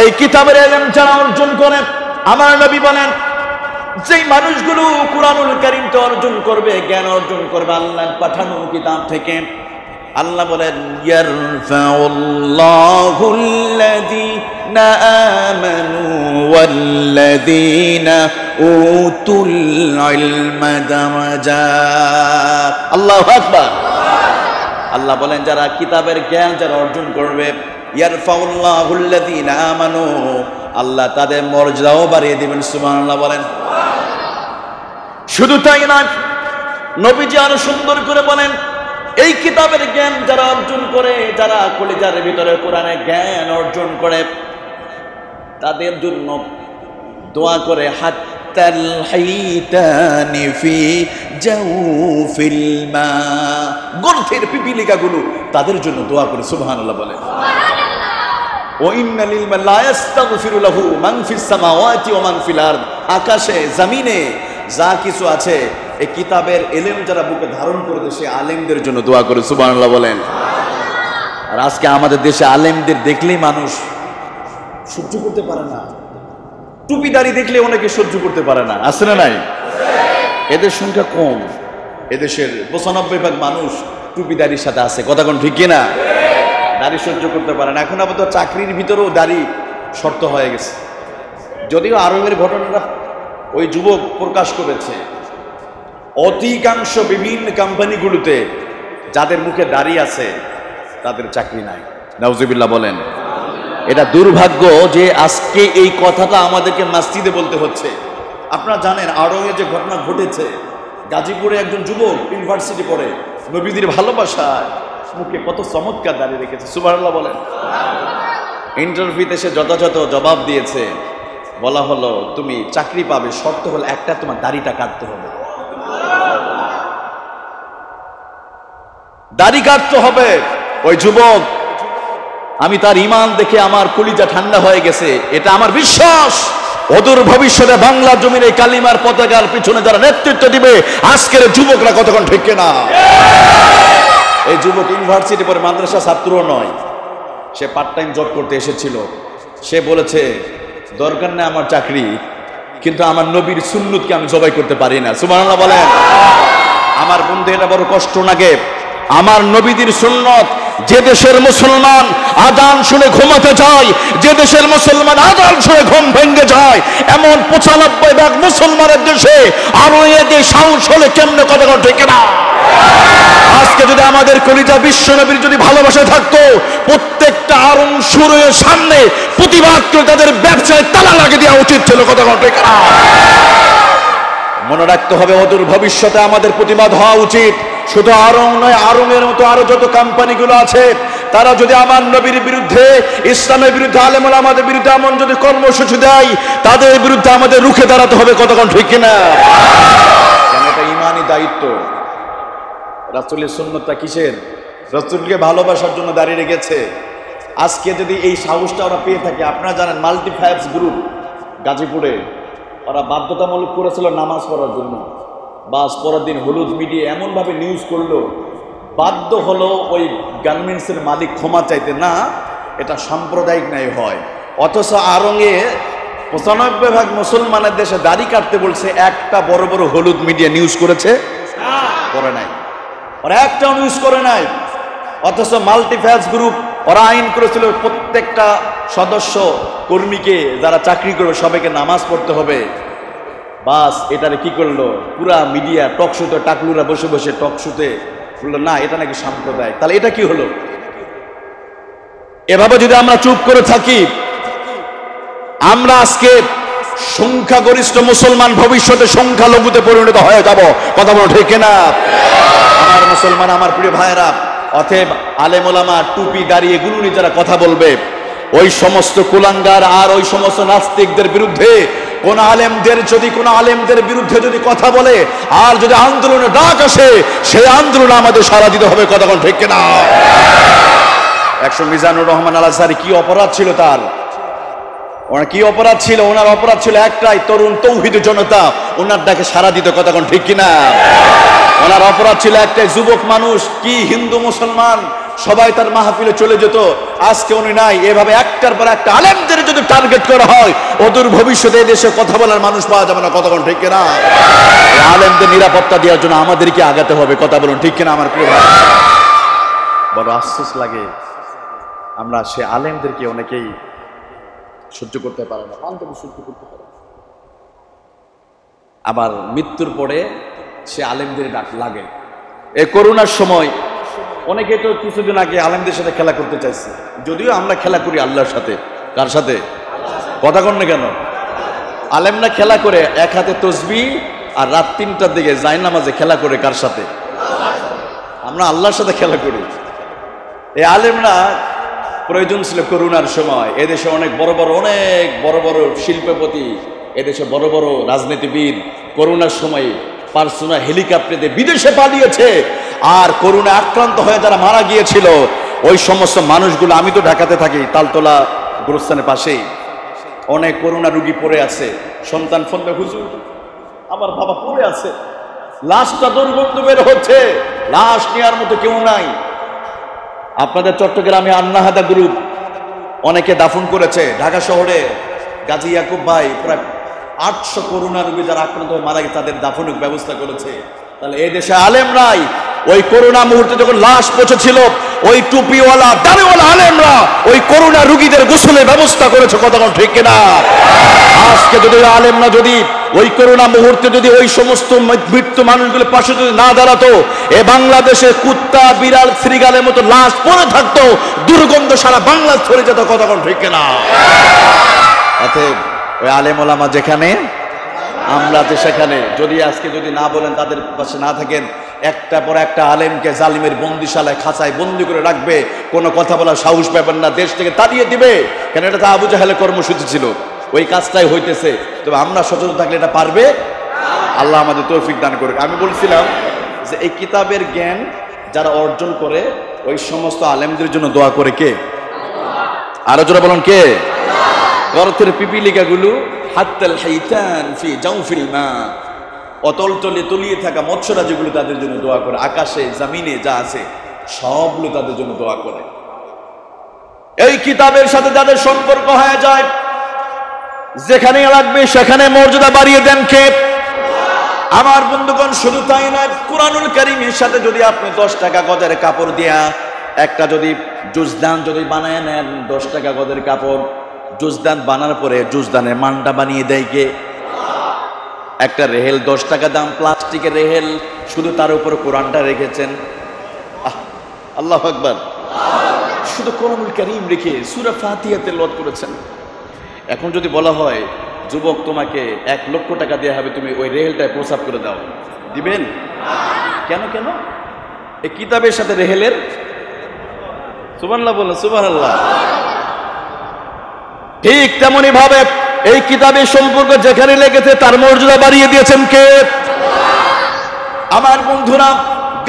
এই কিতাবের ইলম যারা অর্জন করে, আমার নবী বলেন যেই মানুষগুলো কুরআনুল কারীমকে অর্জন করবে, জ্ঞান অর্জন করবে আল্লাহর পাঠানো কিতাব থেকে, আল্লাহ বলেন ইয়ারফাউল্লাহুল্লাযীনা আমানু ওয়াল্লাযীনা উতুল ইলমা দারাজাত। আল্লাহু আকবার। আল্লাহ বলেন যারা কিতাবের জ্ঞান যারা অর্জন করবে, ইয়ারফাউল্লাহুল্লাযীনা আমানু, আল্লাহ তাদের মর্যাদাও বাড়িয়ে দিবেন। সুবহানাল্লাহ বলেন। শুধু তাই নয়, নবীজি আরো সুন্দর করে বলেন এই কিতাবের জ্ঞান যারা অর্জন করে, যারা কলিজার ভিতরে কোরআনের জ্ঞান অর্জন করে, তাদের জন্য দোয়া করে হাত্তাল হাইতানি ফি জাওফিল মা, গর্তের পিপিলিকাগুলো তাদের জন্য দোয়া করে। সুবহানাল্লাহ বলেন। ওয়া ইন্না লিল মা লা ইস্তাগফিরু লাহু মান ফিস সামাওয়াতি ওয়া মান ফিল আরদ, আকাশে জমিনে যা কিছু আছে এই কিতাবের ইলম যারা বুকে ধারণ করেছে সে আলেমদের জন্য দোয়া করে। সুবহানাল্লাহ বলেন। আর আজকে আমাদের দেশে আলেমদের দেখলেই মানুষ সহ্য করতে পারে না, টুপিদারি দেখলে অনেকে সহ্য করতে পারে না, আছে না নাই? এদের সংখ্যা কম, এদেশের 95% মানুষ টুপিদারির সাথে আছে। কথা কোন ঠিক কিনা? দাড়ি সহ্য করতে পারে না। এখন আপাতত চাকরির ভিতরেও দাড়ি শর্ত হয়ে গেছে, যদিও আরবের ঘটনাটা ওই যুবক প্রকাশ করেছে। অধিকাংশ বিভিন্ন কোম্পানিগুলোতে যাদের মুখে দাড়ি আছে তাদের চাকরি নাই। নাউজুবিল্লাহ বলেন। এটা দুর্ভাগ্য যে আজকে এই কথাটা আমাদেরকে মসজিদে বলতে হচ্ছে। আপনারা জানেন আরবে যে ঘটনা ঘটেছে, গাজীপুরে একজন যুবক ইউনিভার্সিটি পড়ে, নবীদের ভালোবাসায় মুখে কত চমৎকার দাঁড়িয়ে রেখেছে। সুবহানাল্লাহ বলেন। ইন্টারভিউতে সে যথাযথ জবাব দিয়েছে, বলা হলো তুমি চাকরি পাবে, শর্ত হলো একটা, তোমার দাড়িটা কাটতে হবে। দাড়ি কাটতে হবে। ওই যুবক, আমি তার ঈমান দেখে আমার কলিজা ঠান্ডা হয়ে গেছে। এটা আমার বিশ্বাস অদূর ভবিষ্যতে বাংলার জমিনে কালিমার পতাকার পিছনে যারা নেতৃত্ব দিবে আজকের যুবকরা। কতক্ষণ ঠিক কিনা? এই যুবক ইউনিভার্সিটি পরে মাদ্রাসা ছাত্রও নয়, সে পার্ট টাইম জব করতে এসেছিল। সে বলেছে দরকার নেই আমার চাকরি, কিন্তু আমার নবীর সুন্নতকে আমি জবাই করতে পারি না। সুবহানাল্লাহ বলেন। আমার বন্ধু এটা বড় কষ্ট লাগে। আমার নবীদের সুন্নত, যে দেশের মুসলমান আযান শুনে ঘুমাতে যায়, যে দেশের মুসলমান আযান শুনে ঘুম ভেঙে যায়, এমন 95% মুসলমানের দেশে আরো এদের সাহস হলে কেমনে কথা ঠিক না? আজকে যদি আমাদের কলিজা বিশ্ব নবীর যদি ভালোবাসা থাকতো, প্রত্যেকটা আরং শুরুর সামনে প্রতিবাদ করে তাদের ব্যবসায় তালা লাগিয়ে দেওয়া উচিত ছিল। কথা ঠিক না? মনে রাখতে হবে অদূর ভবিষ্যতে আমাদের প্রতিবাদ হওয়া উচিত। শুধু আরং নয়, আরঙের মতো আরো যত কোম্পানিগুলো আছে তারা যদি আমার নবীর বিরুদ্ধে, ইসলামের বিরুদ্ধে, আলেম ওলামাদের বিরুদ্ধে এমন যদি কর্মসূচি দেয়, তাদের বিরুদ্ধে আমাদের রুখে দাঁড়াতে হবে। কতক্ষণ ঠিক কিনা? কেন এটা ইমানি দায়িত্ব। রাসূলের সুন্নতটা কিসের? রাসূলকে ভালোবাসার জন্য দাঁড়িয়ে রেখেছে। আজকে যদি এই সাহসটা ওরা পেয়ে থাকে, আপনারা জানেন মাল্টিফ্যাবস গ্রুপ গাজীপুরে ওরা বাধ্যতামূলক করেছিল নামাজ পড়ার জন্য, বাস পরের দিন হলুদ মিডিয়া এমনভাবে নিউজ করলো, বাধ্য হলো ওই গার্মেন্টসের মালিক ক্ষমা চাইতে, না এটা সাম্প্রদায়িক ন্যায় হয়। অথচ আরঙে 95% মুসলমানের দেশে দাড়ি কাটতে বলছে, একটা বড় বড় হলুদ মিডিয়া নিউজ করেছে? করে নাই, ওরা একটাও নিউজ করে নাই। অথচ মাল্টিফ্যাস গ্রুপ ওরা আইন করেছিল প্রত্যেকটা সদস্য কর্মীকে যারা চাকরি করবে সবাইকে নামাজ পড়তে হবে। বাস এটারে কি করলো পুরা মিডিয়া টকশোতে, টাকলুরা বসে বসে টকশোতে বললো না এটা নাকি সাম্প্রদায়িক। তাহলে এটা কি হলো? এভাবে যদি আমরা চুপ করে থাকি, আমরা আজকে সংখ্যাগরিষ্ঠ মুসলমান ভবিষ্যতে সংখ্যালঘুতে পরিণত হয়ে যাব। কথা বলো ঠিক না? আমার মুসলমান, আমার প্রিয় ভাইরা, অতএব আলেম ওলামা টুপি দাঁড়িয়ে গুরুনি যারা কথা বলবে, ওই সমস্ত কুলাঙ্গার আর ওই সমস্ত নাস্তিকদের বিরুদ্ধে কোন আলেমদের বিরুদ্ধে যদি কথা বলে আর যদি আন্দোলনে ডাক আসে, সেই আন্দোলনে আমাদের সাড়া দিতে হবে। কথা বলো ঠিক না? 100 মিজানুর রহমান আল আজহারি কি অপরাধ ছিল তার? ওনার কি অপরাধ ছিল? ওনার অপরাধ ছিল একটাই, তরুণ তৌহিদ জনতা ওনার ডাকে সাড়া দিত। কথা কোন ঠিক কিনা? ওনার অপরাধ ছিল একটাই, যুবক মানুষ কি হিন্দু মুসলমান সবাই তার মাহফিলে চলে যেত, আজকে উনি নাই। এভাবে একটার পর একটা আলেমদের যদি টার্গেট করা হয়, অদূর ভবিষ্যতে দেশে কথা বলার মানুষ পাওয়া যাবে না। কথা কোন ঠিক কিনা? আলেমদের নিরাপত্তা দেওয়ার জন্য আমাদেরকে আগাতে হবে। কথা বলুন ঠিক কিনা আমার প্রিয় ভাই? বড় আফসোস লাগে, আমরা সে আলেমদেরকে অনেকেই সহ্য করতে পারে না, সহ্য করতে পারে। আবার মৃত্যুর পরে সে আলেমদের ডাক লাগে। এই করোনার সময় অনেকে তো কিছুদিন আগে আলেমদের সাথে খেলা করতে চাইছে, যদিও আমরা খেলা করি আল্লাহর সাথে। কার সাথে? কথা কন না কেন? আলেমরা খেলা করে এক হাতে তসবিহ আর রাত 3টার দিকে জায়নামাজে খেলা করে কার সাথে? আমরা আল্লাহর সাথে খেলা করি। এই আলেমরা প্রয়োজন ছিল করোনার সময়। এদেশে অনেক বড় বড় শিল্পপতি, এদেশে বড় বড় রাজনীতিবিদ করোনার সময় পার্সোনাল হেলিকপ্টারে বিদেশে পালিয়েছে। আর করোনা আক্রান্ত হয়ে যারা মারা গিয়েছিল, ওই সমস্ত মানুষগুলো, আমি তো ঢাকাতে থাকি, তালতলা গোরস্থানের পাশেই অনেক করোনা রুগী পড়ে আছে। সন্তান ফোন করে, হুজুর আমার বাবা পড়ে আছে, লাশটা দুর্গন্ধ বের হচ্ছে, লাশ নেওয়ার মতো কেউ নাই। আপনাদের চট্টগ্রামে আন্নাহাদা গ্রুপ অনেকে দাফন করেছে। ঢাকা শহরে গাজী ইয়াকুব ভাই প্রায় 800 করোনা রোগী যারা আক্রান্ত হয়ে মারা গেছে তাদের দাফনের ব্যবস্থা করেছে। তাহলে এই দেশে আলেমরাই ওই করোনা মুহূর্তে যখন লাশ পৌঁছেছিল, ওই টুপিওয়ালা দাড়িওয়ালা আলেমরা ওই করোনা রোগীদের গোসলের ব্যবস্থা করেছে। কথা ঠিক কিনা? আজকে যদি আলেমরা যদি ওই করোনা মুহূর্তে যদি ওই সমস্ত মৃত্যু মানুষগুলোর পাশে যদি না দাঁড়াতো, এ বাংলাদেশে কুত্তা বিড়াল শ্রীগালের মতো লাশ পড়ে থাকতো, দুর্গন্ধ সারা বাংলা ছড়ে যেত। কথা ঠিক কিনা? অতএব ওই আলেম ওলামা যেখানে, আমরা যে সেখানে, যদি আজকে যদি না বলেন, তাদের পাশে না থাকেন, একটা পর একটা আলেমকে জালিমের বন্দিশালায় খাঁচায় বন্দি করে রাখবে, কোনো কথা বলার সাহস পাবেন না, দেশ থেকে তাড়িয়ে দিবে। কেন? এটা তো আবু জাহেলের কর্মসূচি ছিল, ওই কাজটাই হইতেছে। তবে আমরা সচেতন থাকলে এটা পারবে। আল্লাহ আমাদের তৌফিক দান করুক। আমি বলছিলাম যে এই কিতাবের জ্ঞান যারা অর্জন করে, ওই সমস্ত আলেমদের জন্য দোয়া করে কে? আরো জোরে বলুন কে? গর্তের পিপিলিকাগুলো, হাত্তাল হাইতান ফি জাওফিল মা, অতল তলে তলিয়ে থাকা মৎস্যরাজিগুলো তাদের জন্য দোয়া করে। আকাশে জমিনে যা আছে সবগুলো তাদের জন্য দোয়া করে। এই কিতাবের সাথে যাদের সম্পর্ক হয়ে যায়, যেখানে লাগবে সেখানে মর্যাদা বাড়িয়ে দেন কে? আমার বন্ধুগণ, শুধু তাই নয়, কুরআনুল কারীমের সাথে যদি আপনি 10 টাকা গদের কাপড় দিয়া একটা যদি জুজদান যদি বানায় নেন, 10 টাকা গদের কাপড়, জুজদান বানার পরে জুজদানের মানটা বানিয়ে দেয় কে? একটা রেহেল 10 টাকা দাম, প্লাস্টিকের রেহেল, শুধু তার উপর কোরআনটা রেখেছেন। আল্লাহু আকবার। শুধু কুরআনুল কারীম রেখে সূরা ফাতিহা তেলাওয়াত করেছেন। এখন যদি বলা হয়, যুবক তোমাকে 1 লক্ষ টাকা দেওয়া হবে, তুমি ওই রেহেলটায় প্রসাব করে দাও, দিবেন? কেন? কেন? এই কিতাবের সাথে রেহেলের, সুবহানাল্লাহ বলুন, সুবহানাল্লাহ। ঠিক তেমনি ভাবে এই কিতাবের সম্পর্ক যেখানে লেগেছে তার মর্যাদা বাড়িয়ে দিয়েছেন কে? আমার বন্ধুরা,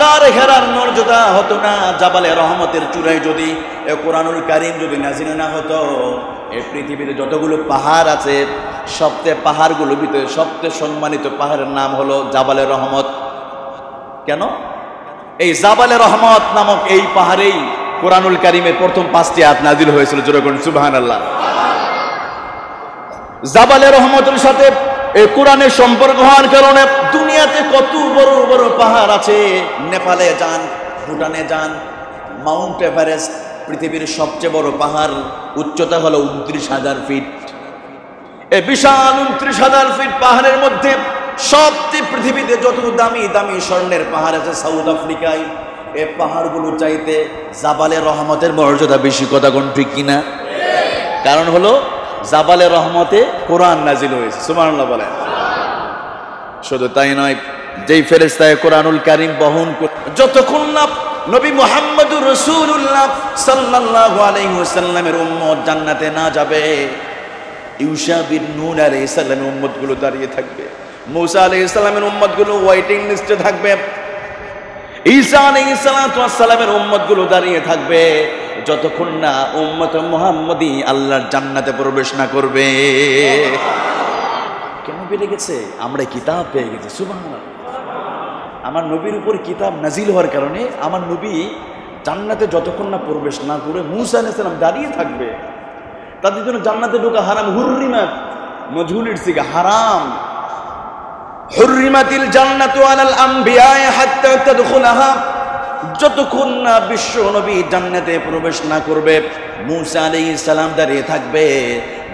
গারে হেরার মর্যাদা হতো না জাবালে রহমতের চূড়ায় যদি কোরআনুল কারীম যদি নাযিল না হতো, এই পৃথিবীতে যতগুলো পাহাড় আছে সবচেয়ে পাহাড়গুলোর ভিতরে সবচেয়ে সম্মানিত পাহাড়ের নাম হলো জাবালে রহমত। কেন? এই জাবালে রহমত নামক এই পাহাড়েই কোরআনুল কারীমের প্রথম 5টি আয়াত নাযিল হয়েছিল। জোরে বলুন সুবহানাল্লাহ। জাবালে রহমতের সাথে এই কোরআনের সম্পর্ক হওয়ার কারণে দুনিয়াতে কত বড় বড় পাহাড় আছে। নেপালে যান, ভুটানে যান, মাউন্ট এভারেস্ট পৃথিবীর সবচেয়ে বড় পাহাড়, উচ্চতা হলো 29,000 ফিট। এই বিশাল 29,000 ফিট পাহাড়ের মধ্যে সবচেয়ে পৃথিবীতে যত দামি দামি স্বর্ণের পাহাড় আছে সাউথ আফ্রিকায়, এই পাহাড়গুলো চাইতে জাবালে রহমতের মর্যাদা বেশি। কথা কোন ঠিক কিনা? কারণ হলো জাবালে রহমতে কোরআন নাজিল হয়েছে। সুবহানাল্লাহ বলেন। শুধু তাই নয়, যেই ফেরেশতায় কোরআনুল কারীম বহন করে, যতক্ষণ না নবী মুহাম্মদুর রাসূলুল্লাহ সাল্লাল্লাহু আলাইহি ওয়াসাল্লামের উম্মত জান্নাতে না যাবে, ইউশা বিন নূন আলাইহিস সালামের উম্মতগুলো দাঁড়িয়ে থাকবে, মূসা আলাইহিস সালামের উম্মতগুলো ওয়েটিং লিস্টে থাকবে, ঈসা আলাইহিস সালামের উম্মতগুলো দাঁড়িয়ে থাকবে, যতক্ষণ না উম্মত মুহাম্মদী আল্লাহর জান্নাতে প্রবেশ না করবে। কেন পেয়ে গেছে? আমরা কিতাব পেয়ে গেছি। সুবহানাল্লাহ। আমার নবীর উপর কিতাব নাজিল হওয়ার কারণে আমার নবী জান্নাতে যতক্ষণ না প্রবেশ না করে মূসা আলাইহিস সালাম দাঁড়িয়ে থাকবে। তাদের জন্য জান্নাতে ঢোকা হারাম। হুররিমাত মজহুলের সিগা হারাম। হুররিমাতিল জান্নাতু আলাল আমবিয়া হাত্তা তাদখুলাহা। যতক্ষণ না বিশ্ব নবী জান্নাতে প্রবেশ না করবে মূসা আলাইহিস সালাম দাঁড়িয়ে থাকবে,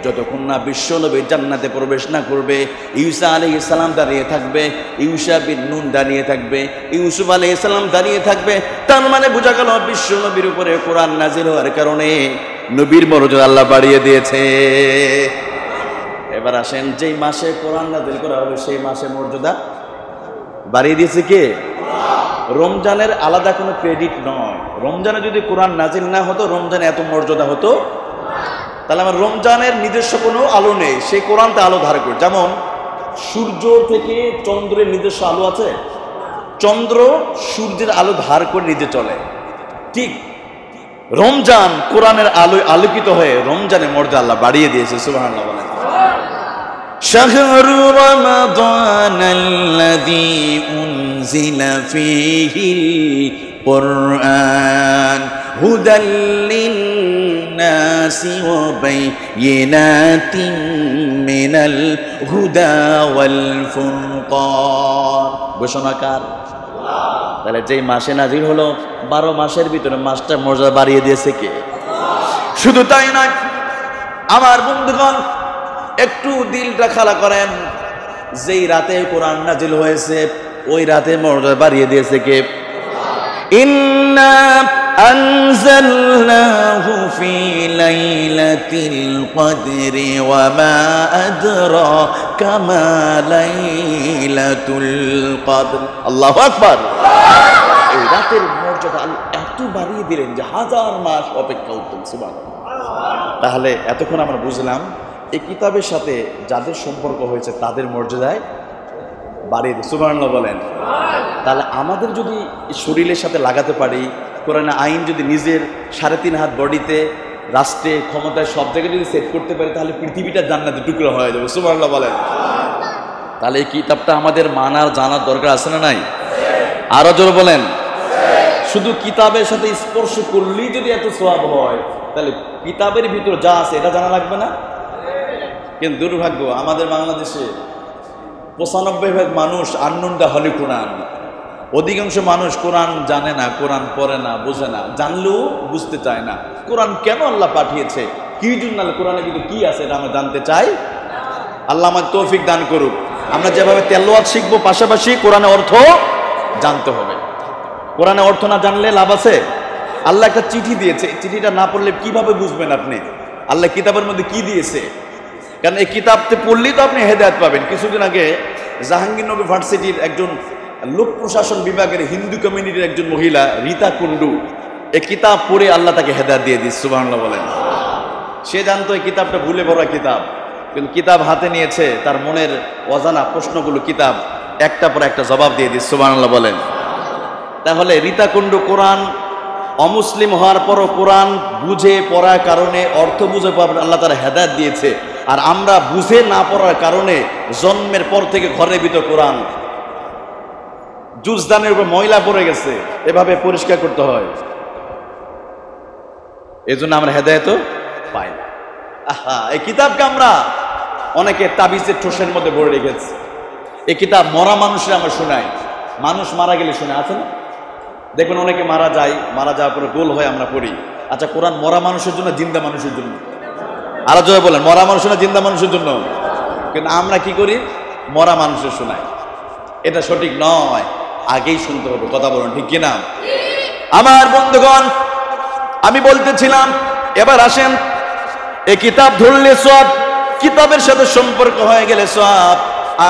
যতক্ষণ না বিশ্ব নবী জান্নাতে প্রবেশ না করবে ঈসা আলাইহিস সালাম দাঁড়িয়ে থাকবে, ইউশা বিন নূন দাঁড়িয়ে থাকবে, ইউসুফ আলাইহিস সালাম দাঁড়িয়ে থাকবে। তার মানে বোঝা গেল বিশ্ব নবীর উপরে কোরআন নাজিল হওয়ার কারণে নবীর মর্যাদা আল্লাহ বাড়িয়ে দিয়েছে। এবার আসেন, যেই মাসে কোরআন নাজিল করা হবে সেই মাসে মর্যাদা বাড়িয়ে দিয়েছে কে? রমজানের আলাদা কোনো ক্রেডিট নয়। রমজানে যদি কোরআন নাজিল না হতো রমজানে এত মর্যাদা হতো? তাহলে আমার রমজানের নিজস্ব কোনো আলো নেই, সেই কোরআনটা আলো ধার করে। যেমন সূর্য থেকে চন্দ্রের নিজস্ব আলো আছে, চন্দ্র সূর্যের আলো ধার করে নিজে চলে, ঠিক রমজান কোরআনের আলোয় আলোকিত হয়ে রমজানের মর্যাদা আল্লাহ বাড়িয়ে দিয়েছে। সুবহানাল্লাহ বলেন। শাহরু রমাদানাল্লাযী উনজিলা ফীহিল কুরআন হুদাল লিন্নাসি ওয়া বাইয়িনাতিন মিনাল হুদা ওয়াল ফুরকান। ঘোষণাকার তাহলে যেই মাসে নাজিল হলো 12 মাসের ভিতরে মাসটা মর্যাদা বাড়িয়ে দিয়েছে কে? শুধু তাই নয় আমার বন্ধুগণ, একটু দিলটা খালা করেন, যেই রাতে কোরআন নাজিল হয়েছে ওই রাতে মর্যাদা বাড়িয়ে দিয়েছে কে? ইন্না আনজালনাহু ফি লাইলাতিল কদরি ওয়া মা আদরাকা মা লাইলাতুল কদর। আল্লাহু আকবার। এই রাতের মর্যাদা এত বাড়িয়ে দিলেন যে 1000 মাস অপেক্ষা উত্তম। সুবহানাল্লাহ। তাহলে এতক্ষণ আমরা বুঝলাম এই কিতাবের সাথে যাদের সম্পর্ক হয়েছে তাদের মর্যাদায় বাড়িয়ে দিই। সুবহানাল্লাহ বলেন। তাহলে আমাদের যদি শরীরের সাথে লাগাতে পারি, কোরআনের আইন যদি নিজের 3.5 হাত বডিতে, রাষ্ট্রে, ক্ষমতায় সব জায়গায় যদি সেট করতে পারি তাহলে পৃথিবীটা জান্নাতে টুকরো হয়ে যাবে। সুবহানাল্লাহ বলেন। তাহলে এই কিতাবটা আমাদের মানার জানার দরকার আছে না নাই? আরো জোরে বলেন। শুধু কিতাবের সাথে স্পর্শ করলেই যদি এত সওয়াব হয় তাহলে কিতাবের ভিতর যা আছে এটা জানা লাগবে না? কিন্তু দুর্ভাগ্য আমাদের বাংলাদেশে 95% মানুষ আননোন দা হলি কোরআন। অধিকাংশ মানুষ কোরআন জানে না, কোরআন পড়ে না, বোঝে না, জানলেও বুঝতে চায় না। কোরআন কেন আল্লাহ পাঠিয়েছে, কি জন্য, কোরআনে কিন্তু কি আছে এটা আমরা জানতে চাই। আল্লাহ আমাদের তৌফিক দান করুক। আমরা যেভাবে তেলাওয়াত শিখবো পাশাপাশি কোরআনের অর্থ জানতে হবে। কোরআনের অর্থ না জানলে লাভ আছে? আল্লাহ একটা চিঠি দিয়েছে, এই চিঠিটা না পড়লে কিভাবে বুঝবেন আপনি আল্লাহ কিতাবের মধ্যে কি দিয়েছে? কারণ এই কিতাবতে পড়লেই তো আপনি হেদায়েত পাবেন। কিছুদিন আগে জাহাঙ্গীরনগর ভার্সিটির একজন লোক প্রশাসন বিভাগের হিন্দু কমিউনিটির একজন মহিলা রীতা কুন্ডু এই কিতাব পড়ে আল্লাহ তাকে হেদায়েত দিয়ে দিচ্ছে। সুবহানাল্লাহ বলেন। সে জানতো এই কিতাবটা ভুলে ভরা কিতাব, কিন্তু কিতাব হাতে নিয়েছে, তার মনের অজানা প্রশ্নগুলো কিতাব একটা পর একটা জবাব দিয়ে দিচ্ছে। সুবহানাল্লাহ বলেন। তাহলে রীতা কুন্ডু কোরআন অমুসলিম হওয়ার পরও কোরআন বুঝে পড়ার কারণে, অর্থ বুঝে পড়ার আল্লাহ তারা হেদায়েত দিয়েছে। আর আমরা বুঝে না পড়ার কারণে জন্মের পর থেকে ঘরের ভিতর কোরআন জুজদানের উপর ময়লা পড়ে গেছে, এভাবে পরিষ্কার করতে হয়। এজন্য আমরা হেদায়েত পাই না। আহা, এই কিতাবকে আমরা অনেকে তাবিজের ঠোসের মধ্যে ভরে রেখেছি। এই কিতাব মরা মানুষের আমরা শোনাই, মানুষ মারা গেলে শুনে, আছে না? দেখুন অনেকে মারা যায়, মারা যাওয়ার পরে গোল হয় আমরা পড়ি। আচ্ছা, কোরআন মরা মানুষের জন্য, জিন্দা মানুষের জন্য? আরো জয় বলেন, মরা মানুষের না জিন্দা মানুষের জন্য? কিন্তু আমরা কি করি? মরা মানুষের শোনাই। এটা সঠিক নয়, আগেই শুনতে হবে। কথা বলুন, ঠিক কিনা? আমার বন্ধুগণ, আমি বলতেছিলাম, এবার আসেন, এই কিতাব ধরলে সব, কিতাবের সাথে সম্পর্ক হয়ে গেলে সব।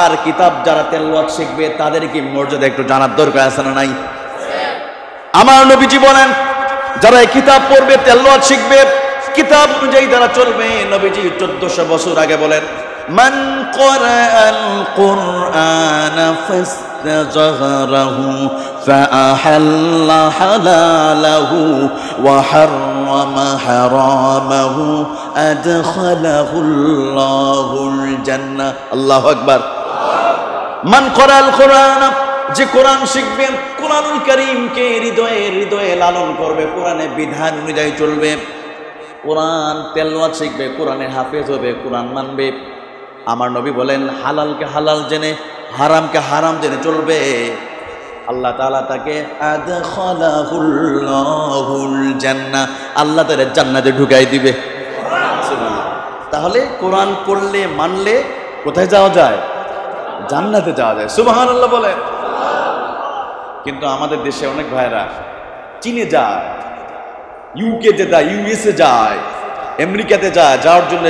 আর কিতাব যারা তেলাওয়াত শিখবে তাদের কি মর্যাদা একটু জানার দরকার আছে না নাই? আমার নবীজি বলেন, যারা এই কিতাব পড়বে, তেলাওয়াত শিখবে, কিতাব অনুযায়ী যারা চলবে, নবীজি 1400 বছর আগে বলেন, মান ক্বরাআল কুরআনা ফাস্তাযহারাহু ফাআহাল্লা হালালাহু ওয়া হাররামা হারামাহু আদখালাহুল্লাহুল জান্নাহ। আল্লাহু আকবার। মান ক্বরাআল কুরআনা, যে কোরআন শিখবে, কোরআনুল কারীমকে হৃদয়ে হৃদয়ে লালন করবে, কোরআনের বিধান অনুযায়ী চলবে, কোরআন তেলাওয়াত শিখবে, কোরআনের হাফেজ হবে, কোরআন মানবে। আমার নবী বলেন, হালালকে হালাল জেনে, হারামকে হারাম জেনে চলবে, আল্লাহ তাআলা তাকে আদখালাহুল্লাহুল জান্নাহ, আল্লাহ তাআলা জান্নাতে ঢুকাই দিবে। তাহলে কোরআন পড়লে, মানলে কোথায় যাওয়া যায়? জান্নাতে যাওয়া যায়। সুবহানাল্লাহ বলেন। কিন্তু আমাদের দেশে অনেক ভাইরা চীনে যায়, ইউকেতে যায়, ইউএসএ যায়, আমেরিকাতে যায়, যাওয়ার জন্য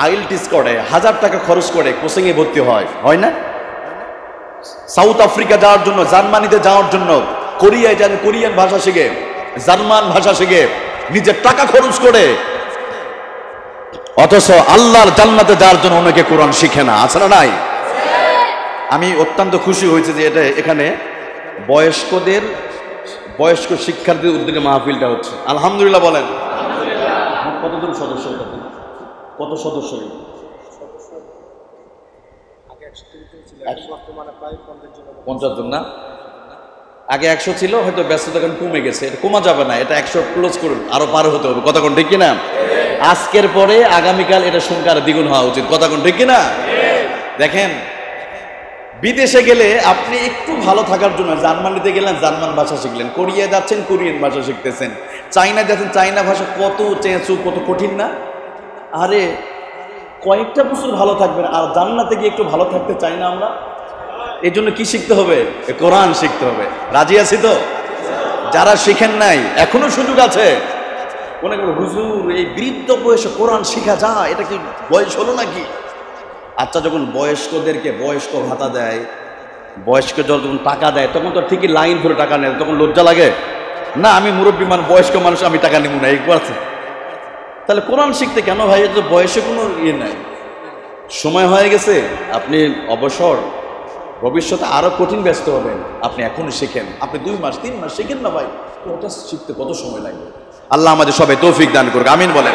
আইএলটিএস করে, 1000 টাকা খরচ করে কোচিংয়ে ভর্তি হয়, হয় না? সাউথ আফ্রিকা যাওয়ার জন্য, জার্মানিতে যাওয়ার জন্য, কোরিয়ায় যান, কোরিয়ান ভাষা শিখে, জার্মান ভাষা শিখে, নিজের টাকা খরচ করে, অথচ আল্লাহর জান্নাতে যাওয়ার জন্য অনেকে কোরআন শিখে না, আছে না নাই? আমি অত্যন্ত খুশি হয়েছে যে এটা এখানে বয়স্ক শিক্ষার্থীদের উদ্যোগে মাহফিলটা হচ্ছে। আলহামদুলিল্লাহ বলেন। কতজন সদস্য? কত সদস্য? 50 জন না? আগে 100 ছিল, হয়তো ব্যস্ততা এখন কমে গেছে। এটা কমা যাবে না, এটা 100 ক্লোজ করুন, আরো পার হতে হবে। কথা কোন ঠিক কিনা? আজকের পরে আগামীকাল এটা সংখ্যা আরো দ্বিগুণ হওয়া উচিত। কথা কোন ঠিক কিনা? দেখেন, বিদেশে গেলে আপনি একটু ভালো থাকার জন্য, জার্মানিতে গেলেন, জার্মান ভাষা শিখলেন, কোরিয়ায় যাচ্ছেন, কোরিয়ান ভাষা শিখতেছেন, চাইনা যাচ্ছেন, চাইনা ভাষা কত চেঁচু, কত কঠিন না? আরে কয়েকটা বছর ভালো থাকবেন, আর জান্নাতে গিয়ে একটু ভালো থাকতে চাই না আমরা? এই জন্য কি শিখতে হবে? কোরআন শিখতে হবে। রাজি আছি তো? যারা শিখেন নাই, এখনো সুযোগ আছে। মনে করো, হুজুর এই বৃদ্ধ বয়সে কোরআন শিখা যায়, এটা কি বয়স হলো নাকি? আচ্ছা, যখন বয়স্কদেরকে বয়স্ক ভাতা দেয়, বয়স্ক যখন টাকা দেয়, তখন তো ঠিকই লাইন ধরে টাকা নেয়, তখন লজ্জা লাগে না? আমি মুরব্বী মানুষ, বয়স্ক মানুষ, আমি টাকা নেব না, এই আছে। তাহলে কোরআন শিখতে কেন ভাই? তো বয়সে কোনো ইয়ে নাই, সময় হয়ে গেছে, আপনি অবসর, ভবিষ্যতে আরো কঠিন ব্যস্ত হবেন, আপনি এখনই শিখেন। আপনি 2 মাস 3 মাস শিখেন না ভাই, ওটা শিখতে কত সময় লাগবে? আল্লাহ আমাদের সবাই তৌফিক দান করুক, আমিন বলেন।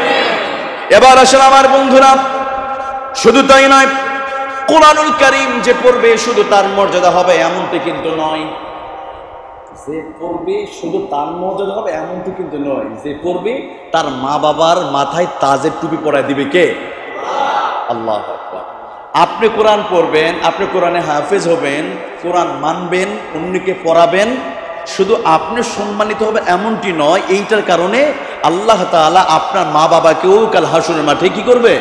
এবার আসেন আমার বন্ধুরা, শুধু তাই নয়, কোরআনুল কারীম যে পড়বে শুধু তার মর্যাদা হবে এমনটি কিন্তু নয়। যে পড়বে শুধু তার মর্যাদা হবে এমনটি কিন্তু নয়। যে পড়বে তার মা বাবার মাথায় তাজের টুপি পরায় দিবে কে? আল্লাহু আকবার। আপনি কোরআন পড়বেন, আপনি কোরআনে হাফেজ হবেন, কোরআন মানবেন, অন্যকে পড়াবেন, শুধু আপনি সম্মানিত হবে এমনটি নয়। এইটার কারণে আল্লাহ তাআলা আপনার মা বাবাকেও কাল হাসরের মাঠে কি করবে?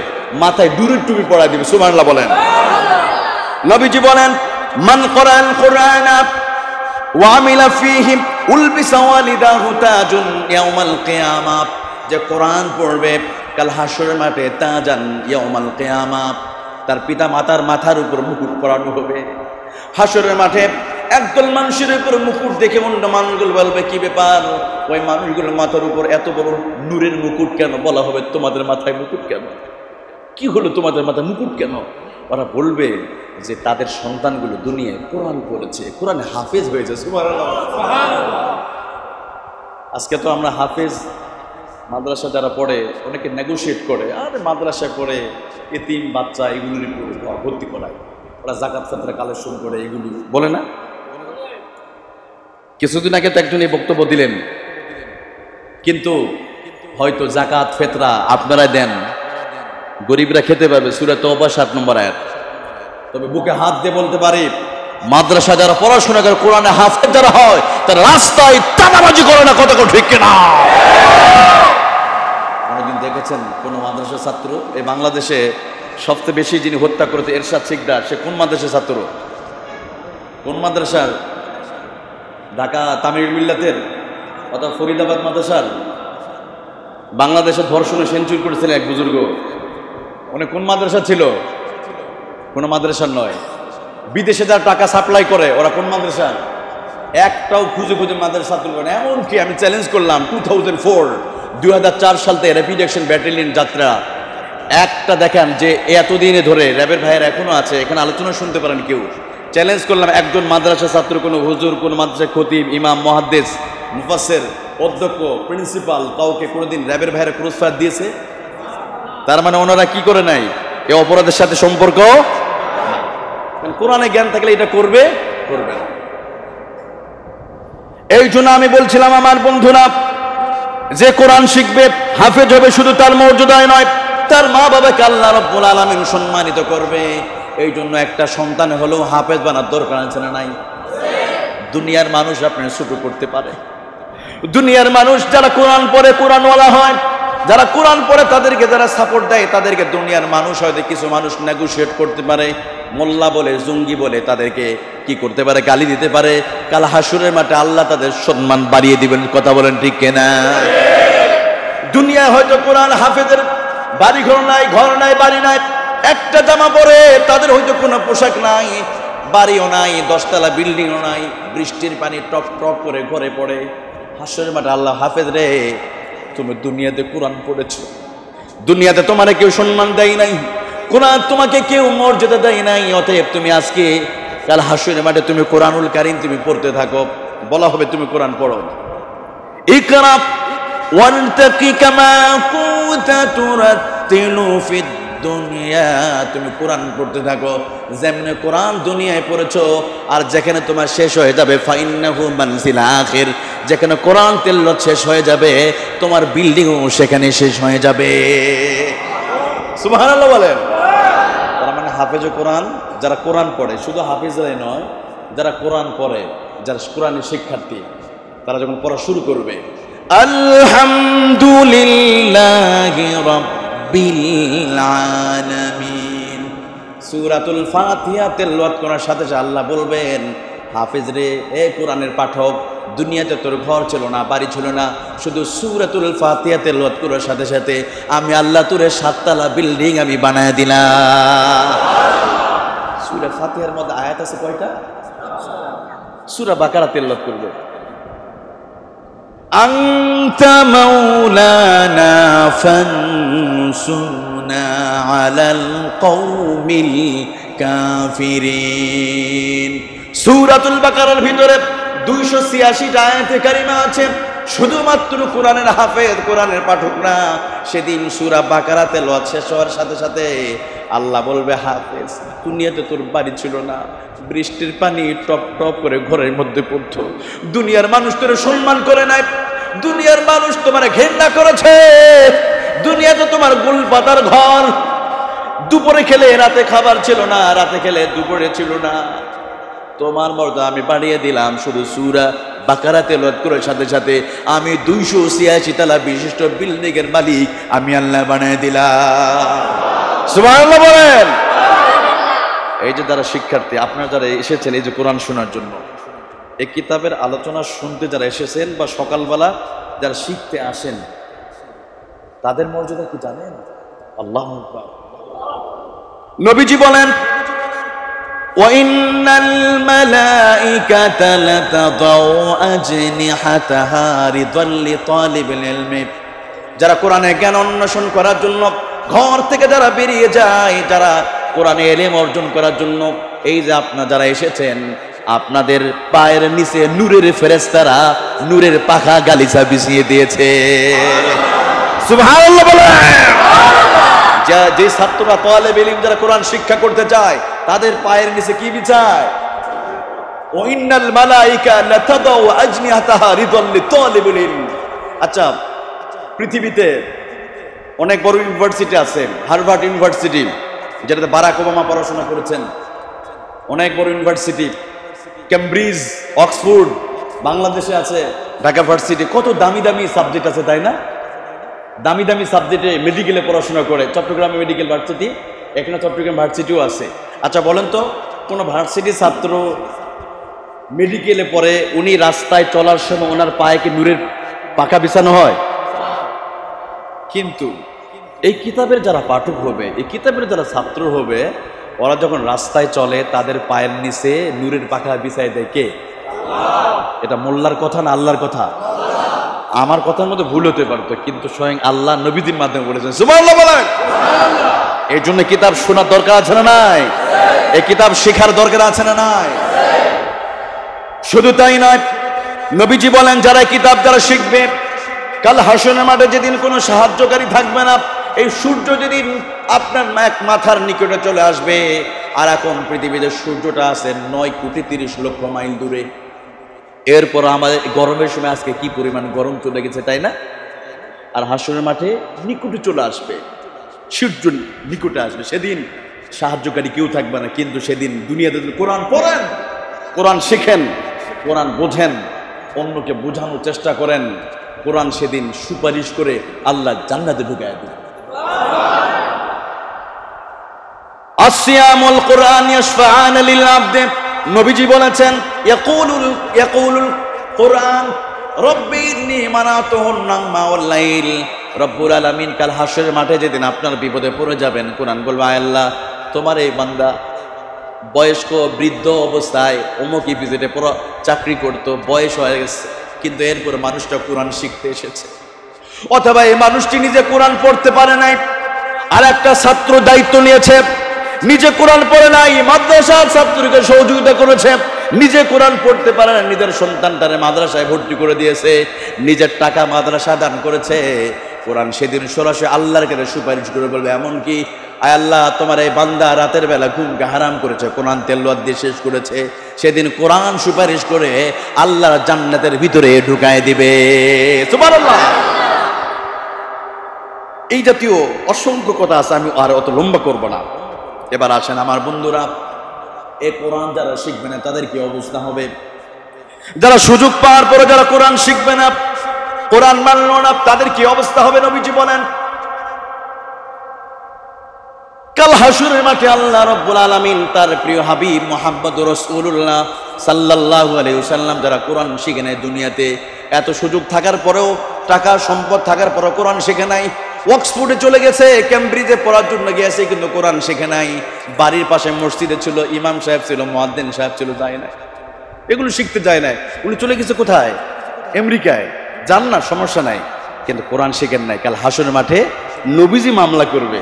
মাথায় ডুরের টুপি পরায় দিবে। সুবহানাল্লাহ বলেন। নবীজি বলেন, মান ক্বরাআল কুরআনা ওয়া আমিলা ফীহি উলবিসা ওয়ালিদাহু তাজুন ইয়াউমাল কিয়ামাহ। যে কোরআন পড়বে কাল হাসরের মাঠে তাজান ইয়াউমাল কিয়ামাহ, তার পিতা মাতার মাথার উপর মুকুট পরানো হবে। হাসরের মাঠে একদল মানুষের উপর মুকুট দেখে অন্য মানুষগুলো বলবে, কি ব্যাপার, ওই মানুষগুলোর মাথার উপর এত বড় নূরের মুকুট কেন? বলা হবে, তোমাদের মাথায় মুকুট কেন? কি হলো, তোমাদের মাথায় মুকুট কেন? ওরা বলবে যে তাদের সন্তানগুলো দুনিয়ায় কোরআন পড়েছে, কোরআন হাফেজ হয়েছে। সুবহানাল্লাহ। আজকে তো আমরা হাফেজ মাদ্রাসা যারা পড়ে অনেকে নেগোশিয়েট করে, আরে মাদ্রাসায় পড়ে এতিম বাচ্চা এগুলির ভর্তি করায়, ওরা জাকাত ফেতরা কালেকশন করে, এগুলি বলে না। কিছুদিন আগে তো একজন এই বক্তব্য দিলেন, কিন্তু হয়তো জাকাত ফেতরা আপনারা দেন, গরিবরা খেতে পারবে, সূরা তওবা 7 নম্বর আয়াত। তবে বুকে হাত দিয়ে বলতে পারি, মাদ্রাসা যারা পড়াশোনা করে, কোরআনে হাফেজ যারা হয়, তারা রাস্তায় টানাবাজি করে না, কথা ঠিক কিনা? কোনদিন দেখেছেন কোন মাদ্রাসার ছাত্র? এই বাংলাদেশে সবচেয়ে বেশি যিনি হত্যা করেছে এরশাদ শিকদার, সে কোন মাদ্রাসার ছাত্র? কোন মাদ্রাসার? ঢাকা তামিল মিল্লাতের অথবা ফরিদাবাদ মাদ্রাসার? বাংলাদেশের ধর্ষণে সেঞ্চুরি করেছিলেন এক বুজুর্গ, উনি কোন মাদ্রাসা ছিল? কোন মাদ্রাসার নয়। বিদেশে যারা টাকা সাপ্লাই করে, ওরা কোন মাদ্রাসা? একটাও খুঁজে খুঁজে মাদ্রাসা তুলবে না। এমনকি আমি চ্যালেঞ্জ করলাম 2004 সাল থেকে র্যাপিড অ্যাকশন ব্যাটালিয়ন যাত্রা একটা দেখেন যে এতদিনে ধরে র্যাবের ভাইয়ের এখনো আছে, এখানে আলোচনা শুনতে পারেন কেউ? চ্যালেঞ্জ করলাম, একজন মাদ্রাসা ছাত্র, কোনো হুজুর, কোনো মাদ্রাসা খতিব, ইমাম, মুহাদ্দিস, মুফাসসির, অধ্যক্ষ, প্রিন্সিপাল কাউকে কোনোদিন র্যাবের ভাইয়ের ক্রস ফায়ার দিয়েছে? তার মানে ওনারা কি করে নাই, এই অপরাধের সাথে সম্পর্ক। কোরআনে জ্ঞান থাকলে এটা করবে না। এই জন্য আমি বলছিলাম আমার বন্ধুরা, যে কোরআন শিখবে, হাফেজ হবে, শুধু তার মর্যাদায় নয়, তার মা বাবাকে আল্লাহ রাব্বুল আলামিন সম্মানিত করবে। এই জন্য একটা সন্তান হলেও হাফেজ বানার দরকার আছে না নাই? দুনিয়ার মানুষ আপনার ছোট করতে পারে, দুনিয়ার মানুষ যারা কোরআন পড়ে, কোরআনওয়ালা হয়, যারা কোরআন পড়ে, তাদেরকে যারা সাপোর্ট দেয়, তাদেরকে দুনিয়ার মানুষ হয়তো কিছু মানুষ নেগোশিয়েট করতে পারে, মোল্লা বলে, জঙ্গি বলে তাদেরকে কি করতে পারে, গালি দিতে পারে। কাল হাসুরের মাঠে আল্লাহ তাদের সম্মান বাড়িয়ে দিবেন, কথা বলেন ঠিক কিনা? দুনিয়া হয়তো কোরআন হাফেজের বাড়ি ঘর নাই, বাড়ি নাই, একটা জামা পরে, তাদের হয়তো কোনো পোশাক নাই, বাড়িও নাই, 10 তলা বিল্ডিংও নাই, বৃষ্টির পানি টপ টপ করে ঘরে পড়ে। হাসুরের মাঠে আল্লাহ, হাফেজ রে, তুমি দুনিয়াতে কোরআন পড়েছো, দুনিয়াতে তোমার কেউ সম্মান দেয় নাই, কোরআন তোমাকে কেউ মর্যাদা দেয় নাই, অতএব তুমি আজকে কাল হাসুরের মাঠে তুমি কোরআনুল কারীম তুমি পড়তে থাকো, বলা হবে তুমি কোরআন পড়ো। ইকরা ওয়ারতাকি কামা কুনতা তুরাতিলু ফিদ দুনিয়া, তুমি কোরআন পড়তে থাকো যেমনে কোরআন দুনিয়ায় পড়েছো, আর যেখানে তোমার শেষ হয়ে যাবে, ফাইন্নাহু মানজিল আখির, যেখানে কোরআন তেলাওয়াত শেষ হয়ে যাবে, তোমার বিল্ডিংও সেখানে শেষ হয়ে যাবে। সুবহানাল্লাহ বলেন। তার মানে হাফেজ কোরআন, যারা কোরআন পড়ে, শুধু হাফেজরাই নয়, যারা কোরআন পড়ে, যারা কোরআনের শিক্ষার্থী, তারা যখন পড়া শুরু করবে, আলহামদুলিল্লাহি রাব্বিল আলামিন, সূরাতুল ফাতিহা তেলাওয়াত করার সাথে সাথে আল্লাহ বলবেন, হাফেজ রে, এ কোরআনের পাঠক, দুনিয়াতে তোর ঘর ছিল না, বাড়ি ছিল না, শুধু সূরাতুল ফাতিহা তেলাওয়াত করার সাথে সাথে আমি আল্লাহ তোরে 7 তলা বিল্ডিং আমি বানায় দিলাম। সূরা ফাতিহার মধ্যে আয়াত আছে কয়টা? সূরা বাকারা তেলাওয়াত করবে, আনতা মাওলানা ফানসুরনা আলাল কওমিল কাফিরিন। সূরাতুল বাকারার ভিতরে 286টা আয়াতে কারিমা আছে। শুধুমাত্র কোরআনের হাফেজ, কোরআনের পাঠকরা সেদিন সূরা বাকারা তেলাওয়াত শেষ হওয়ার সাথে সাথে আল্লাহ বলবে, হাফেজ, দুনিয়াতে তোর বাড়ি ছিল না, বৃষ্টির পানি টপ টপ করে ঘরের মধ্যে পড়তো, দুনিয়ার মানুষ তোর সম্মান করে নাই, দুনিয়ার মানুষ তোমার ঘৃণা করেছে, দুনিয়াতে তোমার গুল পাতার ঘর, দুপুরে খেলে রাতে খাবার ছিল না, রাতে খেলে দুপুরে ছিল না, তোমার মর্যাদা আমি বাড়িয়ে দিলাম। শুধু সূরা বাকারা তেলাওয়াত করার সাথে সাথে আমি 286 তলা বিশিষ্ট বিল্ডিং এর মালিক আমি আল্লাহ বানিয়ে দিলাম। সুবহানাল্লাহ বলেন। এই যে যারা শিক্ষার্থী, আপনারা যারা এসেছেন এই যে কোরআন শোনার জন্য, এই কিতাবের আলোচনা শুনতে যারা এসেছেন বা সকালবেলা যারা শিখতে আসেন, তাদের মর্যাদা কি জানেন? আল্লাহু আকবার। নবীজি বলেন, وَإِنَّ الْمَلَائِكَةَ لَتَضَعُ أَجْنِحَتَهَا رِضًا لِطَالِبِ الْعِلْمِ, যারা কোরআনে জ্ঞান অন্বেষণ করার জন্য ঘর থেকে যারা বেরিয়ে যায়, যারা কোরআনে ইলম অর্জন করার জন্য, এই যে আপনারা যারা এসেছেন, আপনাদের পায়ের নিচে নূরের ফেরেশতারা নূরের পাখা গালিচা বিছিয়ে দিয়েছে। সুবহানাল্লাহ বলেন। যে ছাত্ররা তালেব ইলম যারা কোরআন শিক্ষা করতে চায় তাদের পায়ের নিচে কি বিছায়? ওয়াইন্নাল মালাইকা লাতাদাউ আজনিহাতাহা রিদাল লিতালিবিল ইলম। আচ্ছা, পৃথিবীতে অনেক বড় ইউনিভার্সিটি আছে, হার্ভার্ড ইউনিভার্সিটি যেটাতে বারাক ওবামা পড়াশোনা করেছেন, অনেক বড় ইউনিভার্সিটি, কেমব্রিজ, অক্সফোর্ড, বাংলাদেশে আছে ঢাকা ভার্সিটি। কত দামি দামি সাবজেক্ট আছে, তাই না? দামি দামি সাবজেক্টে মেডিকেলে পড়াশোনা করে, চট্টগ্রামে মেডিকেল ভার্সিটি, এখানে চট্টগ্রাম ভার্সিটিও আছে। আচ্ছা বলেন তো, কোন ভার্সিটির ছাত্র মেডিকেলে পড়ে, উনি রাস্তায় চলার সময় ওনার পায়ে কি নূরের পাখা বিছানো হয়? কিন্তু এই কিতাবের যারা পাঠক হবে, এই কিতাবের যারা ছাত্র হবে, ওরা যখন রাস্তায় চলে তাদের পায়ের নিচে নূরের পাখা বিছায় দেয় কে? এটা মোল্লার কথা না আল্লাহর কথা? আমার কথার মধ্যে ভুল হতে পারতো, কিন্তু স্বয়ং আল্লাহ নবীদের মাধ্যমে বলেছেন। সুবহানাল্লাহ বলেন। এই জন্য কিতাব শোনার দরকার আছে না নাই? এই কিতাব শেখার দরকার আছে না নাই? শুধু তাই নয়, নবীজি বলেন যারা কিতাব যারা শিখবে, কাল হাসরের মাঠে যেদিন কোনো সাহায্যকারী থাকবে না, এই সূর্য যেদিন আপনার মাথার নিকটে চলে আসবে, আর এখন পৃথিবীতে সূর্যটা আছে 9,30,00,000 মাইল দূরে। এরপর আমাদের গরমের সময় আজকে কি পরিমাণ গরম চলে গেছে, তাই না? আর হাসরের মাঠে নিকটে চলে আসবে, সূর্য নিকটে আসবে, সেদিন সাহায্যকারী কেউ থাকবে না। কিন্তু সেদিন দুনিয়াতে কোরআন পড়েন, কোরআন শিখেন, কোরআন বোঝেন, অন্যকে বোঝানোর চেষ্টা করেন, কোরআন সেদিন সুপারিশ করে আল্লাহ জান্নাতে ঢুকায় দেবে। আসিয়ামুল কোরআন ইয়াশফাআন লিল আবদ। নবীজি বলেছেন ইয়াকুলুল কোরআন রব্বি ইন্নী মানাতুহুন নাওমা ওয়াল লাইল। রব্বুল আলামিন কাল হাসরের মাঠে যেদিন আপনার বিপদে পড়ে যাবেন, কোরআন বলবে আয় আল্লাহ, তোমার এই বান্দা বয়স্ক বৃদ্ধ অবস্থায় অমুক ইপিজেডে চাকরি করতো, বয়স হয়ে গেছে, কিন্তু এরপর মানুষটা কোরআন শিখতে এসেছে, অথবা এই মানুষটি নিজে কোরআন পড়তে পারে নাই, আর একটা ছাত্র দায়িত্ব নিয়েছে, নিজে কোরআন পড়ে নাই, মাদ্রাসার ছাত্রকে সহযোগিতা করেছে, নিজে কোরআন পড়তে পারে না, নিজের সন্তানটারে মাদ্রাসায় ভর্তি করে দিয়েছে, নিজের টাকা মাদ্রাসা দান করেছে। কোরআন সেদিন সরাসরি আল্লাহর কাছে সুপারিশ করে বলবে, এমনকি আয় আল্লাহ, তোমার এই বান্দা রাতের বেলা ঘুমকে হারাম করেছে, কোরআন তেলাওয়াত দিয়ে শেষ করেছে, সেদিন কোরআন সুপারিশ করে আল্লাহর জান্নাতের ভিতরে ঢুকায় দিবে। সুবহানাল্লাহ। এই জাতীয় অসংখ্য কথা আছে, আমি আর অত লম্বা করব না। এবার আসেন আমার বন্ধুরা, এই কোরআন যারা শিখবে না তাদের কি অবস্থা হবে? যারা সুযোগ পাওয়ার পরে যারা কোরআন শিখবে না, কোরআন মানল না, তাদের কি অবস্থা হবে? নবীজি বলেন কাল হাসরের মাঠে আল্লাহ রাব্বুল আলামিন তার প্রিয় হাবিব মুহাম্মদুর রাসূলুল্লাহ সাল্লাল্লাহু আলাইহি ওয়াসাল্লাম যারা কোরআন শিখে নাই, দুনিয়াতে এত সুযোগ থাকার পরেও, টাকা সম্পদ থাকার পরেও কোরআন শিখে নাই, অক্সফোর্ডে চলে গেছে, কেমব্রিজে পড়ার জন্য গিয়েছে, কিন্তু কোরআন শিখে নাই, বাড়ির পাশে মসজিদে ছিল, ইমাম সাহেব ছিল, মুয়াজ্জিন সাহেব ছিল, যায় না, এগুলো শিখতে যায় না, উনি চলে গেছে কোথায়? আমেরিকায়। যান না, সমস্যা নাই, কিন্তু কোরআন শিখেন নাই। কাল হাসরের মাঠে নবীজি মামলা করবে।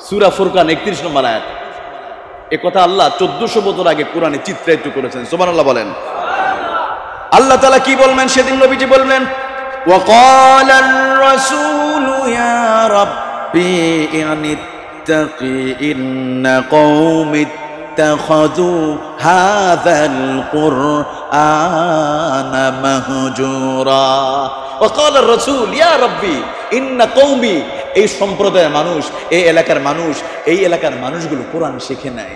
সূরা ফুরকান 31 নম্বর আয়াত। এ কথা আল্লাহ 1400 বছর আগে কোরআনে চিত্রায়িত করেছেন। সুবহানাল্লাহ বলেন। আল্লাহ তাআলা কি বলবেন সেদিন? নবীজি বলবেন وقال الرسول يا ربي اتقي إن قوم اتخذوا هذا القرآن مهجورا وقال الرسول يا ربي إن قومي এই সম্প্রদায়ের মানুষ, এই এলাকার মানুষ, এই এলাকার মানুষগুলো কোরআন শিখে নাই,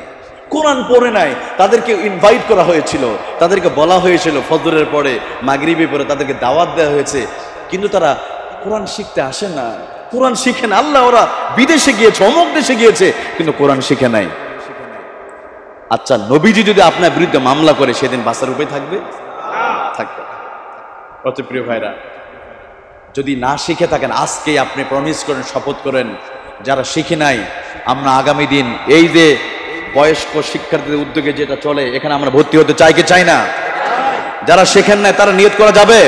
কোরআন পড়ে নাই, তাদেরকে ইনভাইট করা হয়েছিল, তাদেরকে বলা হয়েছিল ফজরের পরে, মাগরিবের পরে তাদেরকে দাওয়াত দেওয়া হয়েছে, কিন্তু তারা কোরআন শিখতে আসে না, কোরআন শিখে না। আল্লাহ ওরা বিদেশে গিয়েছে, অমুক দেশে গিয়েছে, কিন্তু কোরআন শিখে নাই। আচ্ছা, নবীজি যদি আপনার বিরুদ্ধে মামলা করে, সেদিন বাঁচার উপায় থাকবে? থাকবে। অত প্রিয় ভাইরা, যদি না শিখে থাকেন, আজকে আপনি প্রমিস করেন, শপথ করেন, যারা শিখে নাই, আমরা আগামী দিন এই যে বয়স্ক শিক্ষার্থীদের উদ্যোগে যেটা চলে, এখানে আমরা ভর্তি হতে চাই কি চাই না? যারা শেখেন নাই তারা নিয়ত করা যাবে?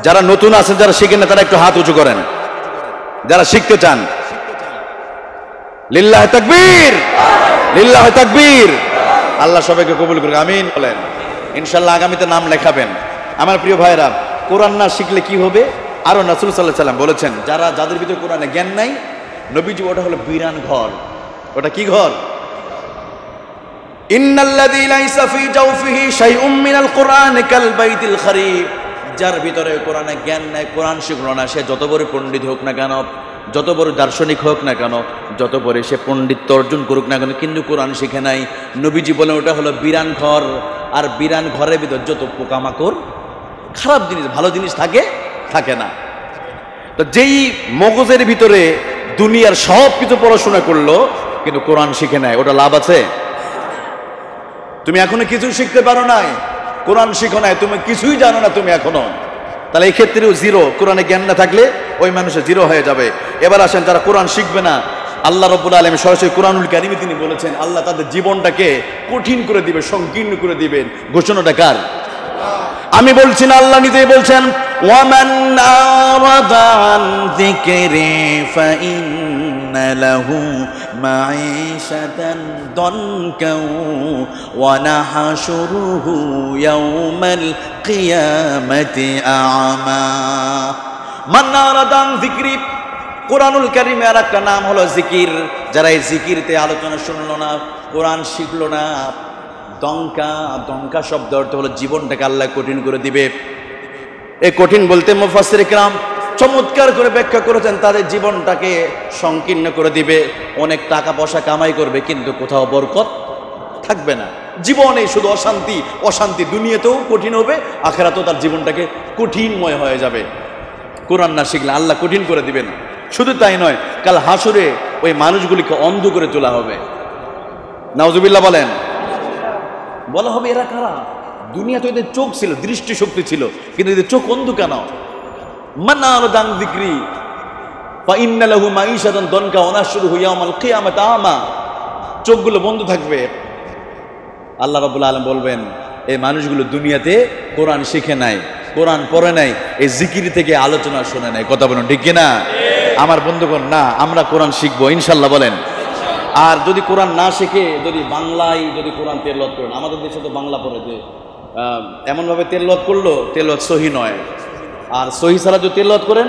যারা নতুন আছেন, যারা শিখেন না, তারা একটু হাত উঁচু করেন। যারা শিখতে চান, লিল্লাহি তাকবীর, লিল্লাহি তাকবীর। আল্লাহ সবাইকে কবুল করুন, আমিন বলেন। ইনশাআল্লাহ আগামীতে নাম লেখাবেন। আমার প্রিয় ভাইরা, কোরআন না শিখলে কি হবে? আরো রাসূল সাল্লাল্লাহু আলাইহি সাল্লাম বলেছেন, যাদের ভিতরে কোরআনে জ্ঞান নাই, নবীজি ওটা হলো বিরান ঘর। ওটা কি ঘর? ইন্নাল্লাযী লাইসা ফী জাওফিহি শাইউম মিনাল কুরআন কাল বাইতিল খারিব। যার ভিতরে কোরআনে জ্ঞান নাই, কোরআন শিখলো না, সে যত বড় পণ্ডিত হোক না কেন, যত বড় দার্শনিক হোক না কেন, যত বড় সে পণ্ডিত্য অর্জন করুক না কেন, কিন্তু কোরআন শিখে নাই, নবীজি বলেন ওটা হলো বিরান ঘর। আর বিরান ঘরের ভিতর যত পোকামাকড়, খারাপ জিনিস, ভালো জিনিস থাকে না। তো যেই মগজের ভিতরে দুনিয়ার সব কিছু পড়াশোনা করলো কিন্তু কোরআন শিখে নাই, ওটা লাভ আছে? তুমি এখনো কিছু শিখতে পারো নাই, কোরআন শিখো নাই, তুমি কিছুই জানো না তুমি এখনো, তাহলে এই ক্ষেত্রেও জিরো। কোরআনে জ্ঞান না থাকলে ওই মানুষের জিরো হয়ে যাবে। এবার আসেন যারা কোরআন শিখবে না, আল্লাহ রাব্বুল আলামিন সরাসরি কোরআনুল কারীমে তিনি বলেছেন আল্লাহ তাদের জীবনটাকে কঠিন করে দিবে, সংকীর্ণ করে দিবেন। ঘোষণাটা কার? আমি বলছি না, আল্লাহ নিজেই বলছেন, ওয়ামান আরাদা আন যিকরি ফাইন্না লাহু মাঈশাতান দানকা ওয়া নাহশুরুহু ইয়াওমাল কিয়ামাতি আ'মা। মান আরাদা আন যিকরি, কোরআনুল কারীমে আর একটা নাম হলো জিকির। যারা এই জিকিরতে আলোচনা শুনলো না, কোরআন শিখলো না, দঙ্কা শব্দ অর্থ হলো জীবনটাকে আল্লাহ কঠিন করে দিবে। এই কঠিন বলতে মুফাসসির কিরাম চমৎকার করে ব্যাখ্যা করেছেন, তাদের জীবনটাকে সংকীর্ণ করে দিবে। অনেক টাকা পয়সা কামাই করবে কিন্তু কোথাও বরকত থাকবে না। জীবনে শুধু অশান্তি, দুনিয়াতেও কঠিন হবে, আখিরাতেও তার জীবনটাকে কঠিনময় হয়ে যাবে। কোরআন না শিখলে আল্লাহ কঠিন করে দিবেন। শুধু তাই নয়, কাল হাসরে ওই মানুষগুলিকে অন্ধ করে তোলা হবে। নাউজুবিল্লাহ বলেন। বলা হবে এরা কারা? দুনিয়া তো এদের চোখ ছিল, দৃষ্টি শক্তি ছিল, কিন্তু এদের চোখ অন্ধ কেন? মান আরাদা আন যিকরি ফাইন্না লাহু মাঈশাতান দানকা ওয়া নাহশুরুহু ইয়াওমাল কিয়ামাতি আ'মা। চোখগুলো বন্ধ থাকবে। আল্লাহ রাব্বুল আলামিন বলবেন এই মানুষগুলো দুনিয়াতে কোরআন শিখে নাই, কোরআন পড়ে নাই, এই জিকির থেকে আলোচনা শুনে নাই। কথা বলুন ঠিক কিনা? আমার বন্ধুগণ, না, আমরা কোরআন শিখবো ইনশাআল্লাহ বলেন। আর যদি কোরআন না শিখে যদি বাংলায় যদি কোরআন তেলাওয়াত করেন, আমাদের দেশে তো বাংলা পড়ে যে এমনভাবে তেলাওয়াত করলো, তেলাওয়াত সহি নয়। আর সহি ছাড়া যদি তেলাওয়াত করেন,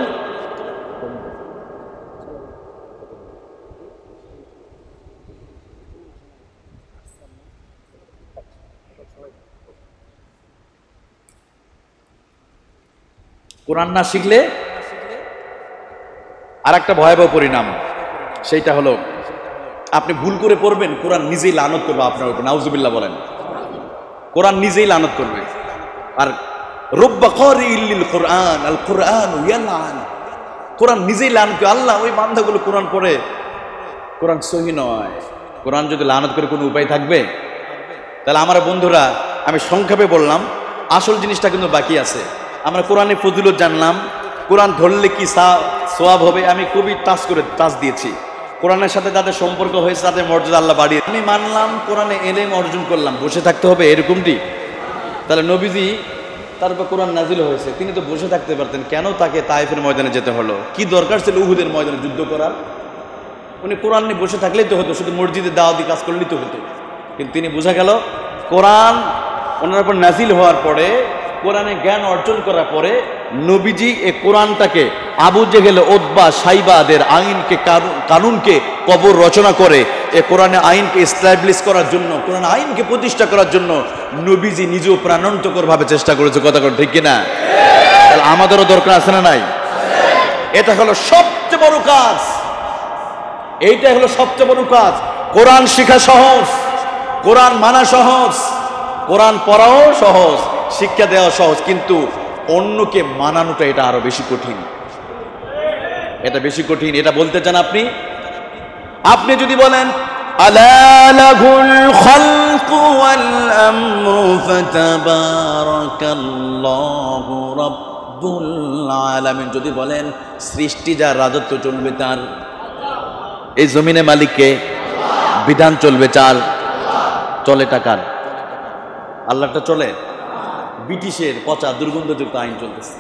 কোরআন না শিখলে আর একটা ভয়াবহ পরিণাম, সেইটা হলো আপনি ভুল করে পড়বেন, কোরআন নিজেই লানত করবে আপনার উপর। নাউজুবিল্লাহ বলেন। কোরআন নিজেই লানত করবে। আর রব্বা কারিইল লিল কুরআন আল কুরআন ইয়ালান, কোরআন নিজেই লানত করে। আল্লাহ ওই বান্দাগুলো কোরআন পড়ে, কোরআন সহি নয়। কোরআন যদি লানত করে কোনো উপায় থাকবে? তাহলে আমার বন্ধুরা, আমি সংক্ষেপে বললাম, আসল জিনিসটা কিন্তু বাকি আছে। আমরা কোরআনের ফজিলত জানলাম, কোরআন ধরলে কি সওয়াব হবে, আমি খুবই টাচ দিয়েছি। কোরআনের সাথে যাদের সম্পর্ক হয়েছে তাদের মর্যাদা আল্লাহ বাড়িয়ে। আমি মানলাম কোরআনে এলেম অর্জন করলাম, বসে থাকতে হবে এরকমটি? তাহলে নবীজি, তার উপর কোরআন নাজিল হয়েছে, তিনি তো বসে থাকতে পারতেন, কেন তাকে তায়েফের ময়দানে যেতে হলো? কি দরকার ছিল উহুদের ময়দানে যুদ্ধ করার? উনি কোরআন নিয়ে বসে থাকলেই তো হতো, শুধু মসজিদে দাওয়াতি কাজ করলেই তো হতো। কিন্তু তিনি বোঝা গেল কোরআন ওনার উপর নাজিল হওয়ার পরে, কোরআনে জ্ঞান অর্জন করার পরে নবীজি এই কোরআনটাকে আবু জেহেল, উতবা, সাইবাদের আইনকে, কানুনকে কবর রচনা করে এই কোরআনে আইনকে এস্টাবলিশ করার জন্য, কোরআন আইনকে প্রতিষ্ঠা করার জন্য নবীজি নিজেও প্রাণান্তকর ভাবে চেষ্টা করেছে। কথা কথা ঠিক কিনা? তাহলে আমাদেরও দরকার আছে না নাই? এটা হলো সবচেয়ে বড় কাজ। এইটা হলো সবচেয়ে বড় কাজ। কোরআন শেখা সহজ, কোরআন মানা সহজ, কোরআন পড়াও সহজ, শিক্ষা দেওয়া সহজ, কিন্তু অন্যকে মানানোটা এটা আরো বেশি কঠিন। এটা বেশি কঠিন। এটা বলতে চান আপনি? আপনি যদি বলেন আলা লাহুল খালকু ওয়াল আমরু ফাতাবারাকাল্লাহু রাব্বুল আলামিন, যদি বলেন সৃষ্টি যার, রাজত্ব চলবে তার, এই জমিনে মালিককে, বিধান চলবে চার, চলে টাকার, আল্লাহটা চলে। ব্রিটিশের পচা দুর্গন্ধযুক্ত আইন চলতেছে।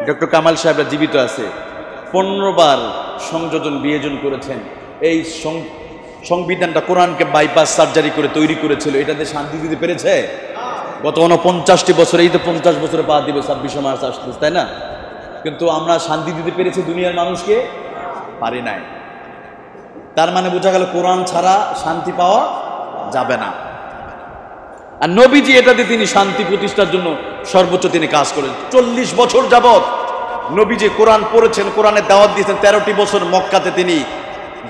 ডক্টর কামাল সাহেবরা জীবিত আছে, 15 বার সংযোজন বিয়োজন করেছেন। এই সংবিধানটা কোরআনকে বাইপাস সার্জারি করে তৈরি করেছিল। এটাতে শান্তি দিতে পেরেছে? গত 49টি বছরে, এই তো 50 বছরে পা দিবে 26 মার্চ আসতেছে, তাই না? কিন্তু আমরা শান্তি দিতে পেরেছি দুনিয়ার মানুষকে, পারি নাই। তার মানে বোঝা গেল কোরআন ছাড়া শান্তি পাওয়া যাবে না। আর নবীজি এটা দিয়ে তিনি শান্তি প্রতিষ্ঠার জন্য সর্বোচ্চ তিনি কাজ করেন। 40 বছর যাবত নবীজি কোরআন পড়েছেন, কোরআনের দাওয়াত দিয়েছেন। 13টি বছর মক্কাতে তিনি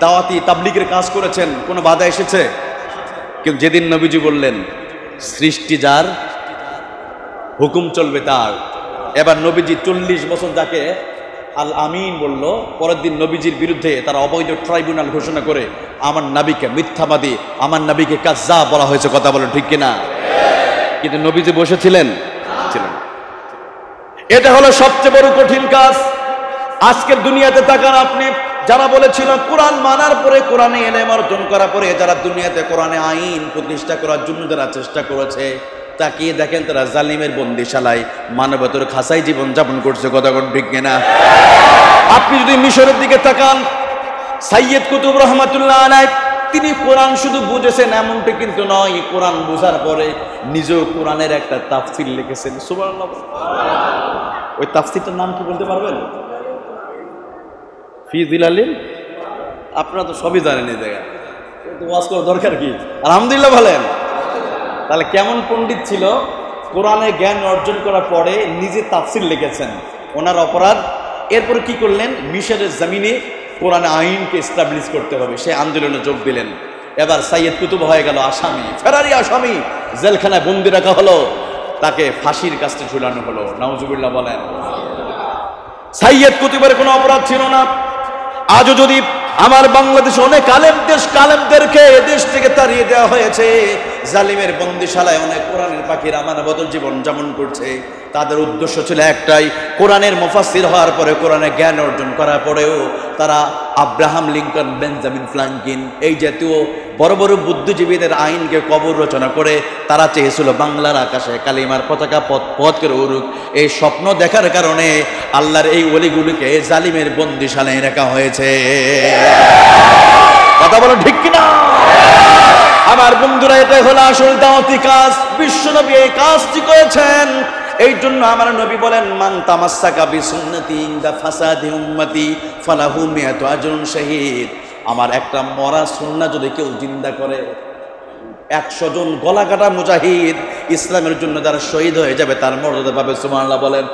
দাওয়াতি তাবলীগের কাজ করেছেন, কোনো বাধা এসেছে? কিন্তু যেদিন নবীজি বললেন সৃষ্টি যার, হুকুম চলবে তার, এবার নবীজি 40 বছর যাকে আল আমিন বলল, পরের দিন নবীজির বিরুদ্ধে তারা অবৈধ ট্রাইব্যুনাল ঘোষণা করে আমার নবীকে মিথ্যাবাদী, আমার নবীকে কাজ্জাব বলা হয়েছে। কথা বলেন ঠিক কিনা? কিন্তু নবীজি বসেছিলেন? ছিলেন। এটা হলো সবচেয়ে বড় কঠিন কাজ। আজকের দুনিয়াতে তাকান আপনি, যারা বলেছিল কোরআন মানার পরে, কোরআনে ইলম অর্জন করার পরে যারা দুনিয়াতে কোরআনে আইন প্রতিষ্ঠা করার জন্য যারা চেষ্টা করেছে, তাকিয়ে দেখেন তারা জালিমের বন্দিশালায় মানবতার খাসায় জীবন যাপন করছে। কথা কোন ঠিক কিনা? আপনি যদি মিশরের দিকে তাকান, সাইয়্যিদ কুতুব রহমাতুল্লাহ আলাইহি তিনি কোরআন শুধু বুঝেছেন এমনটা কিন্তু নয়, কোরআন বোঝার পরে নিজেও কোরআনের একটা তাফসীর লিখেছেন। সুবহানাল্লাহ। ওই তাফসীরটার নাম কি বলতে পারবেন? ফি যিলালিল, আপনারা তো সবই জানেন এই জায়গায়, কিন্তু ওয়াজ করার দরকার কি? আলহামদুলিল্লাহ বলেন। তাহলে কেমন পণ্ডিত ছিল, কোরআনে জ্ঞান অর্জন করার পরে নিজে তাফসীর লিখেছেন। ওনার অপরাধ, এরপরে কি করলেন? মিশরের জমিনে কোরআনে আইনকে এস্টাবলিশ করতে হবে, সে আন্দোলনে যোগ দিলেন। এবার সাইয়্যিদ কুতুব হয়ে গেল আসামি, ফেরারি আসামি, জেলখানায় বন্দি রাখা হলো, তাকে ফাঁসির কাছে ঝুলানো হলো। নাউজুবিল্লাহ বলেন। সাইয়্যিদ কুতুবের কোনো অপরাধ ছিল না। আজও যদি আমার বাংলাদেশে অনেক কালেমদেরকে এদেশ থেকে তাড়িয়ে দেওয়া হয়েছে, জালিমের বন্দিশালায় অনেক কোরআনের পাখির আমানবত জীবন যেমন করছে, তাদের উদ্দেশ্য ছিল একটাই, কোরআনের মুফাসসির হওয়ার পরে, কোরআনে জ্ঞান অর্জন করার পরেও তারা আব্রাহাম লিঙ্কন, বেঞ্জামিন ফ্রাঙ্কলিন এই জাতীয় বড় বড় বুদ্ধিজীবীদের আইনকে কবর রচনা করে তারা চেয়েছিল বাংলার আকাশে কালিমার পতাকা পথ করে উড়ুক। এই স্বপ্ন দেখার কারণে আল্লাহর এই ওলিগুলিকে জালিমের বন্দিশালায় রাখা হয়েছে। কথা বলো ঠিক কিনা? আমার বন্ধুরা, এটাই হলো আসল দাওয়াতি কাজ। বিশ্বনবী এই কাজটি করেছেন। এই জন্য আমার নবী বলেন, মান তামাসসাকা বিসুন্নতি ইনদা ফাসাদি উম্মতি ফালাহু মিয়াতু আজরুন শাহীদ। আমার একটা মরা সুন্নাহ যদি কেউ জিন্দা করে, 100 জন গলা কাটা মুজাহিদ ইসলামের জন্য যারা শহীদ হয়ে যাবে তার মর্যাদা পাবে। সুবহানাল্লাহ বলেন।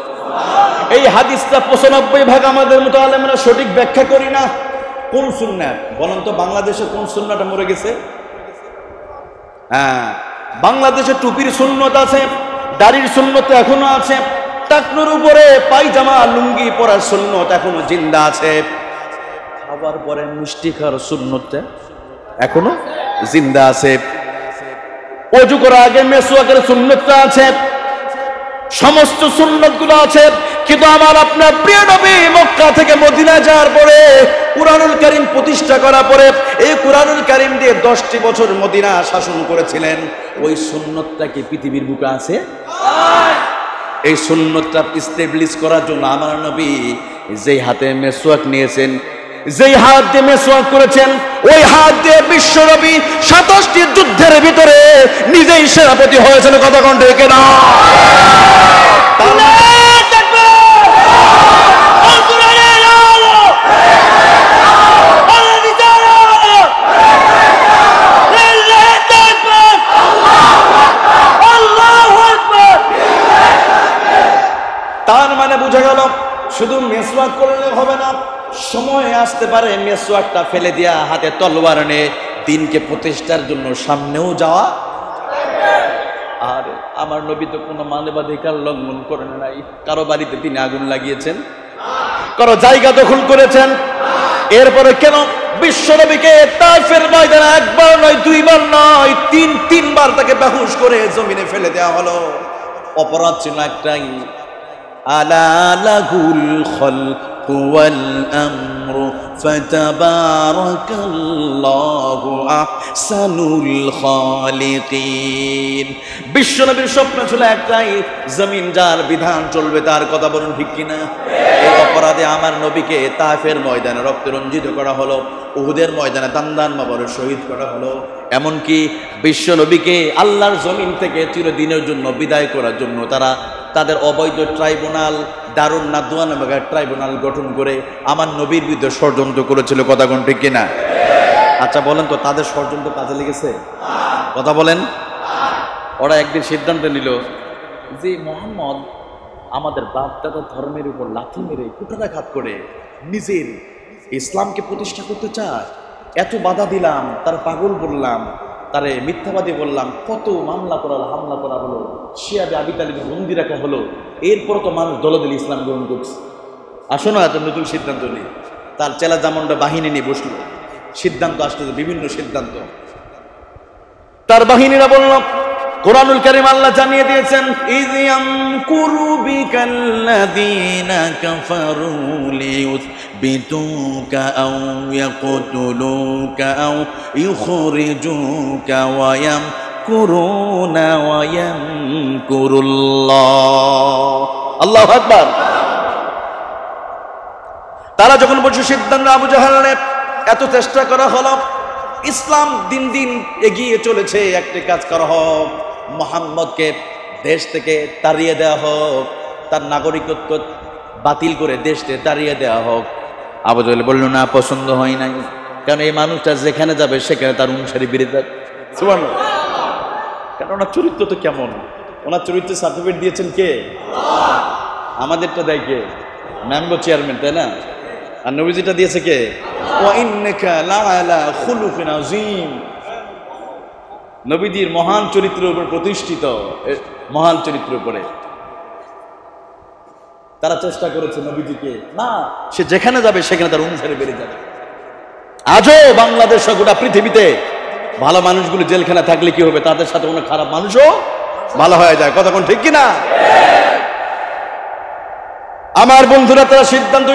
এই হাদিসটা 95% আমাদের মতো আলেমরা সঠিক ব্যাখ্যা করি না। কোন সুন্নাহ বলেন তো? বাংলাদেশে কোন সুন্নাহটা মরে গেছে? হ্যাঁ, বাংলাদেশে টুপির সুন্নত আছে, দাড়ির সুন্নত এখনো আছে, টাকনুর উপরে পায়জামা লুঙ্গি পরার সুন্নত এখনো জিন্দা আছে, খাবার পরে মিষ্টি খাওয়ার সুন্নতটা এখনো জিন্দা আছে, ওযু করার আগে মেসওয়াকের সুন্নতটা আছে, সমস্ত সুন্নতগুলো আছে। কিন্তু আমার আপনার প্রিয় নবী মক্কা থেকে মদিনা যাওয়ার পরে, কুরআনুল কারীম প্রতিষ্ঠা করার পরে, এই কুরআনুল কারীম দিয়ে 10টি বছর মদিনা শাসন করেছিলেন। ওই সুন্নতটা কি পৃথিবীর বুকে আছে? এই সুন্নতটা এস্টাবলিশ করার জন্য আমার নবী যেই হাতে মেসওয়াক নিয়েছেন, যেই হাত দিয়ে মেসওয়াক করেছেন, ওই হাত দিয়ে বিশ্ব নবী 27টি যুদ্ধের ভিতরে নিজেই সেনাপতি হয়েছেন। কথা কোন ঠিক না? তার মানে বোঝা গেল শুধু মেসওয়াক করলে হবে না, সময় আসতে পারে মেসওয়াকটা ফেলে দিয়া হাতে তলোয়ার নিয়ে দিনকে প্রতিষ্ঠার জন্য সামনেও যাওয়া। আর আমার নবী তো কোনো মানবাধিকার লঙ্ঘন করেন নাই। কারো বাড়িতে তিনি আগুন লাগিয়েছেন, কারো জায়গা দখল করেছেন। এরপরে কেন বিশ্ব নবীকে তায়েফের ময়দানে একবার নয়, দুইবার নয়, তিনবার তাকে বেহুশ করে জমিনে ফেলে দেওয়া হলো? অপরাধ ছিল একটাই, আলা লাহুল খালকু ওয়াল আমরু ফাতাবারাকাল্লাহু আহসানুল খালিকিন। বিশ্বনবীর স্বপ্ন ছিল একটাই, জমিন যার বিধান চলবে তার। কথা বলুন ঠিক কিনা? এই অপরাধে আমার নবীকে তায়েফের ময়দানে রক্তে রঞ্জিত করা হলো, উহুদের ময়দানে দান মাবরে শহীদ করা হলো। এমনকি বিশ্ব নবীকে আল্লাহর জমিন থেকে চিরদিনের জন্য বিদায় করার জন্য তারা তাদের অবৈধ ট্রাইব্যুনাল দারুন নাদওয়া নামক ট্রাইব্যুনাল গঠন করে আমার নবীর বিরুদ্ধে ষড়যন্ত্র করেছিল, কথা কোন ঠিক কিনা? আচ্ছা বলেন তো, তাদের ষড়যন্ত্র কাজে লেগেছে? কথা বলেন। ওরা একদিন সিদ্ধান্ত নিল যে মোহাম্মদ আমাদের বাপ দাদার ধর্মের উপর লাথি মেরে কুটারাঘাত করে নিজের ইসলামকে প্রতিষ্ঠা করতে চায়। এত বাধা দিলাম, তার পাগল বললাম, তারে মিথ্যাবাদী বললাম, কত মামলা করা হামলা করা হলো, শিয়াবে আবি তালিবের বন্দি রাখা হলো, এরপর তো মানুষ দলদল ইসলাম গ্রহণ করছে। আসো না, এত নতুন সিদ্ধান্ত নেই। তার চেলা জামনটা বাহিনী নিয়ে বসলো, সিদ্ধান্ত আসতেছে, বিভিন্ন সিদ্ধান্ত। তার বাহিনীরা বলল, কোরআনুল কারীম আল্লাহ জানিয়ে দিয়েছেন, ইয ইয়ামকুরু বিকাল্লাযীনা কাফারু লিয়ুসবিতুকা আও ইয়াকতুলুকা আও ইউখরিজুকা ওয়া ইয়ামকুরুনা ওয়া ইয়ামকুরুল্লাহ। আল্লাহু আকবার। তারা যখন বলছে সিদ্ধান্ত, আবু জাহলের এত চেষ্টা করা হলো, ইসলাম দিন দিন এগিয়ে চলেছে, একটি কাজ করা হোক, মুহাম্মদকে দেশ থেকে তাড়িয়ে দেওয়া হোক, তার নাগরিকত্ব বাতিল করে দেশ থেকে তাড়িয়ে দেওয়া হোক। আবু জাহল বলল, না, পছন্দ হয় নাই, কারণ এই মানুষটা যেখানে যাবে সেখানে তার অনুসারী বেড়ে যাবে। সুবহানাল্লাহ। কারণ ওনার চরিত্র তো কেমন, ওনার চরিত্রের সার্টিফিকেট দিয়েছেন কে? আমাদেরটা দেয় কে? মেম্বার চেয়ারম্যান, তাই না? আর নবীজিটা দিয়েছে কে? ওয়া ইন্নাকা লাআলা খুলুকিন আযীম। নবীজির মহান চরিত্রের উপর প্রতিষ্ঠিত, মহান চরিত্রের উপরে তারা চেষ্টা করেছে নবীজিকে, না, সে যেখানে যাবে সেখানে তার অনুসারী বেড়ে যাবে। আজও বাংলাদেশ গোটা পৃথিবীতে ভালো মানুষগুলো জেলখানা থাকলে কি হবে, তাদের সাথে অনেক খারাপ মানুষও ভালো হয়ে যায়, কথা কোন ঠিক কিনা? আমার বন্ধুরা, তারা সিদ্ধান্ত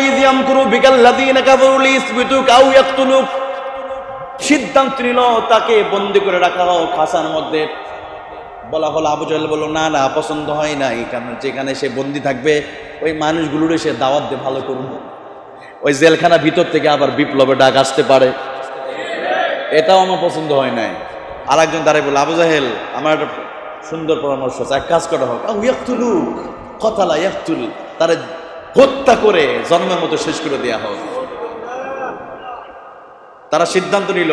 সিদ্ধান্ত নিল তাকে বন্দি করে রাখা হোক খাসার মধ্যে। বলা হলো, আবু জাহল বলল, না না, পছন্দ হয় নাই, কারণ যেখানে সে বন্দি থাকবে ওই মানুষগুলোর সে দাওয়াত দিয়ে ভালো করুন, ওই জেলখানা ভিতর থেকে আবার বিপ্লবের ডাক আসতে পারে, এটাও আমার পছন্দ হয় নাই। আর একজন দাঁড়ায় বলল, আবু জাহেল, আমার একটা সুন্দর পরামর্শ আছে, এক কাজ করা হোক, কথালা ইয়াকতুল, তারা হত্যা করে জন্মের মতো শেষ করে দেয়া হোক। তারা সিদ্ধান্ত নিল,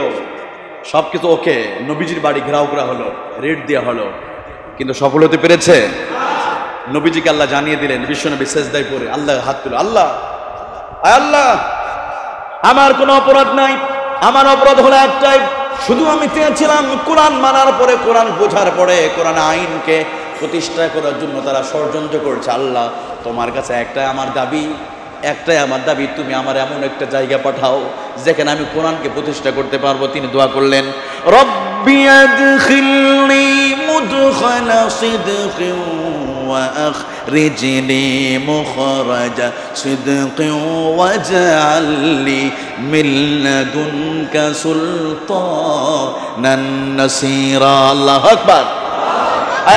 সবকিছু ওকে, নবীজির বাড়ি ঘেরাও করা হলো, রেড দেওয়া হলো, কিন্তু সফল হতে পেরেছে? নবীজিকে আল্লাহ জানিয়ে দিলেন, বিশ্বনবী সেজদায় পড়ে আল্লাহ হাত তুলে, আল্লাহ, আল্লাহ, আমার কোনো অপরাধ নাই, আমার অপরাধ হলো একটাই, শুধু আমি চেয়েছিলাম কোরআন মানার পরে, কোরআন বোঝার পরে, কোরআন আইনকে প্রতিষ্ঠা করার জন্য তারা ষড়যন্ত্র করছে। আল্লাহ, তোমার কাছে একটাই আমার দাবি, তুমি আমার এমন একটা জায়গা পাঠাও যেখানে আমি কোরআনকে প্রতিষ্ঠা করতে পারবো। তিনি দোয়া করলেন, রব্বি আদখিলনি মুদখালা সিদকিন ওয়া আখরিজনি মুখরাজা সিদকিন ওয়াজআলনি মিন লাদুনকা সুলতানান নাসীরা। আল্লাহু আকবার।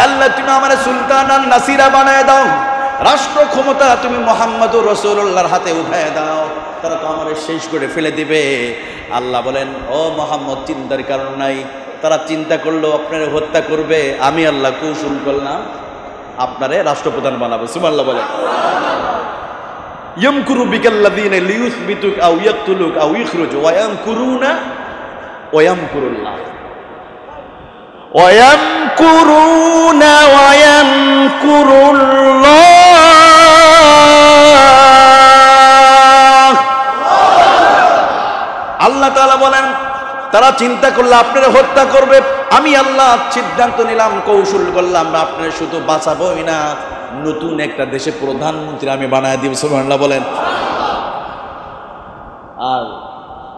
আল্লাহ, তুমি আমার সুলতানান নাসীরা বানায় দাও, রাষ্ট্র ক্ষমতা তুমি মুহাম্মদুর রাসূলুল্লাহর হাতে উঠায় দাও, তারা তো আমার শেষ করে ফেলে দিবে। আল্লাহ বলেন, ও মুহাম্মদ, চিন্তার কারণ নাই, তারা চিন্তা করলো আপনারে হত্যা করবে, আমি আল্লাহ কৌশল করলাম আপনারে রাষ্ট্রপ্রধান বানাবো। সুবহানাল্লাহ বলেন। ইয়ামকুরু বিকাল্লাযীনা লিয়ুসবিতুক আও ইয়াকতুলুক আও ইখরুজু ওয়া ইয়ামকুরুনা ওয়া ইয়ামকুরুল্লাহ। وَيَمْكُرُونَ وَيَمْكُرُ اللَّهُ। আল্লাহ তাআলা বলেন, তারা চিন্তা করলে আপনারা হত্যা করবে, আমি আল্লাহ সিদ্ধান্ত নিলাম, কৌশল করলাম, আপনারা শুধু বাঁচাবোই না, নতুন একটা দেশে প্রধানমন্ত্রী আমি বানায় দিব। সুবহানাল্লাহ বলেন। আর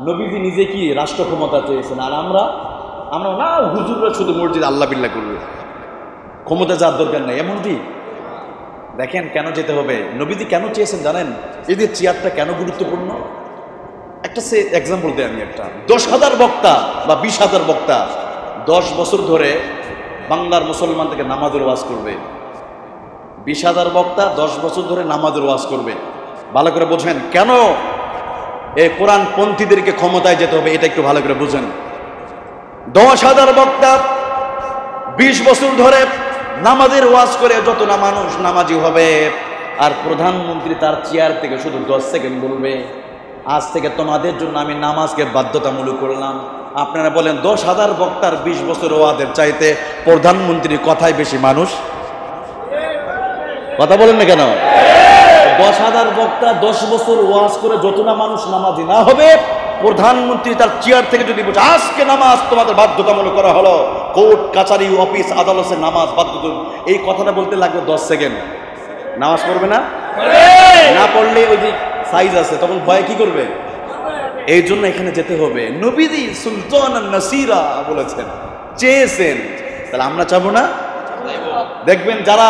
নবীজি নিজে কি রাষ্ট্র ক্ষমতা চেয়েছেন, আর আমরা না, হুজুররা শুধু মসজিদ আল্লাহ বিল্লাহ করবে, ক্ষমতা যার দরকার নাই, এমনটি। দেখেন কেন যেতে হবে, নবীজি কেন চেয়েছেন জানেন? এই যে চেয়ারটা কেন গুরুত্বপূর্ণ, একটা এক্সাম্পল দেয় আমি। একটা 10,000 বক্তা বা 20,000 বক্তা 10 বছর ধরে বাংলার মুসলমান থেকে নামাজের ওয়াজ করবে। 20,000 বক্তা 10 বছর ধরে নামাজের ওয়াজ করবে। ভালো করে বোঝেন কেন এই কোরআন পন্থীদেরকে ক্ষমতায় যেতে হবে, এটা একটু ভালো করে বুঝেন। 10,000 বক্তা 20 বছর ধরে নামাজের ওয়াজ করে যত না মানুষ নামাজি হবে, আর প্রধানমন্ত্রী তার চেয়ার থেকে শুধু 10 সেকেন্ড বলবে, আজ থেকে তোমাদের জন্য আমি নামাজকে বাধ্যতামূলক করলাম। আপনারা বলেন 10,000 বক্তার 20 বছর ওয়াজের চাইতে প্রধানমন্ত্রীর কথাই বেশি মানুষ কথা বলেন না কেন? 10,000 বক্তা 10 বছর ওয়াজ করে যত না মানুষ নামাজি না হবে, প্রধানমন্ত্রী তার চেয়ার থেকে যদি বলছে আজকে নামাজ তোমাদের বাধ্যতামূলক করা হলো, কোর্ট কাছারি অফিস আদালতে নামাজ বাধ্যতামূলক, এই কথাটা বলতে লাগবে 10 সেকেন্ড। নামাজ পড়বে না? না পড়লে ওই যে সাইজ আছে, তখন ভয় কি করবে? এই জন্য এখানে যেতে হবে। নবীজি সুলতান নাসিরা বলেছেন, চেয়েছেন, তাহলে আমরা চাবো না? দেখবেন যারা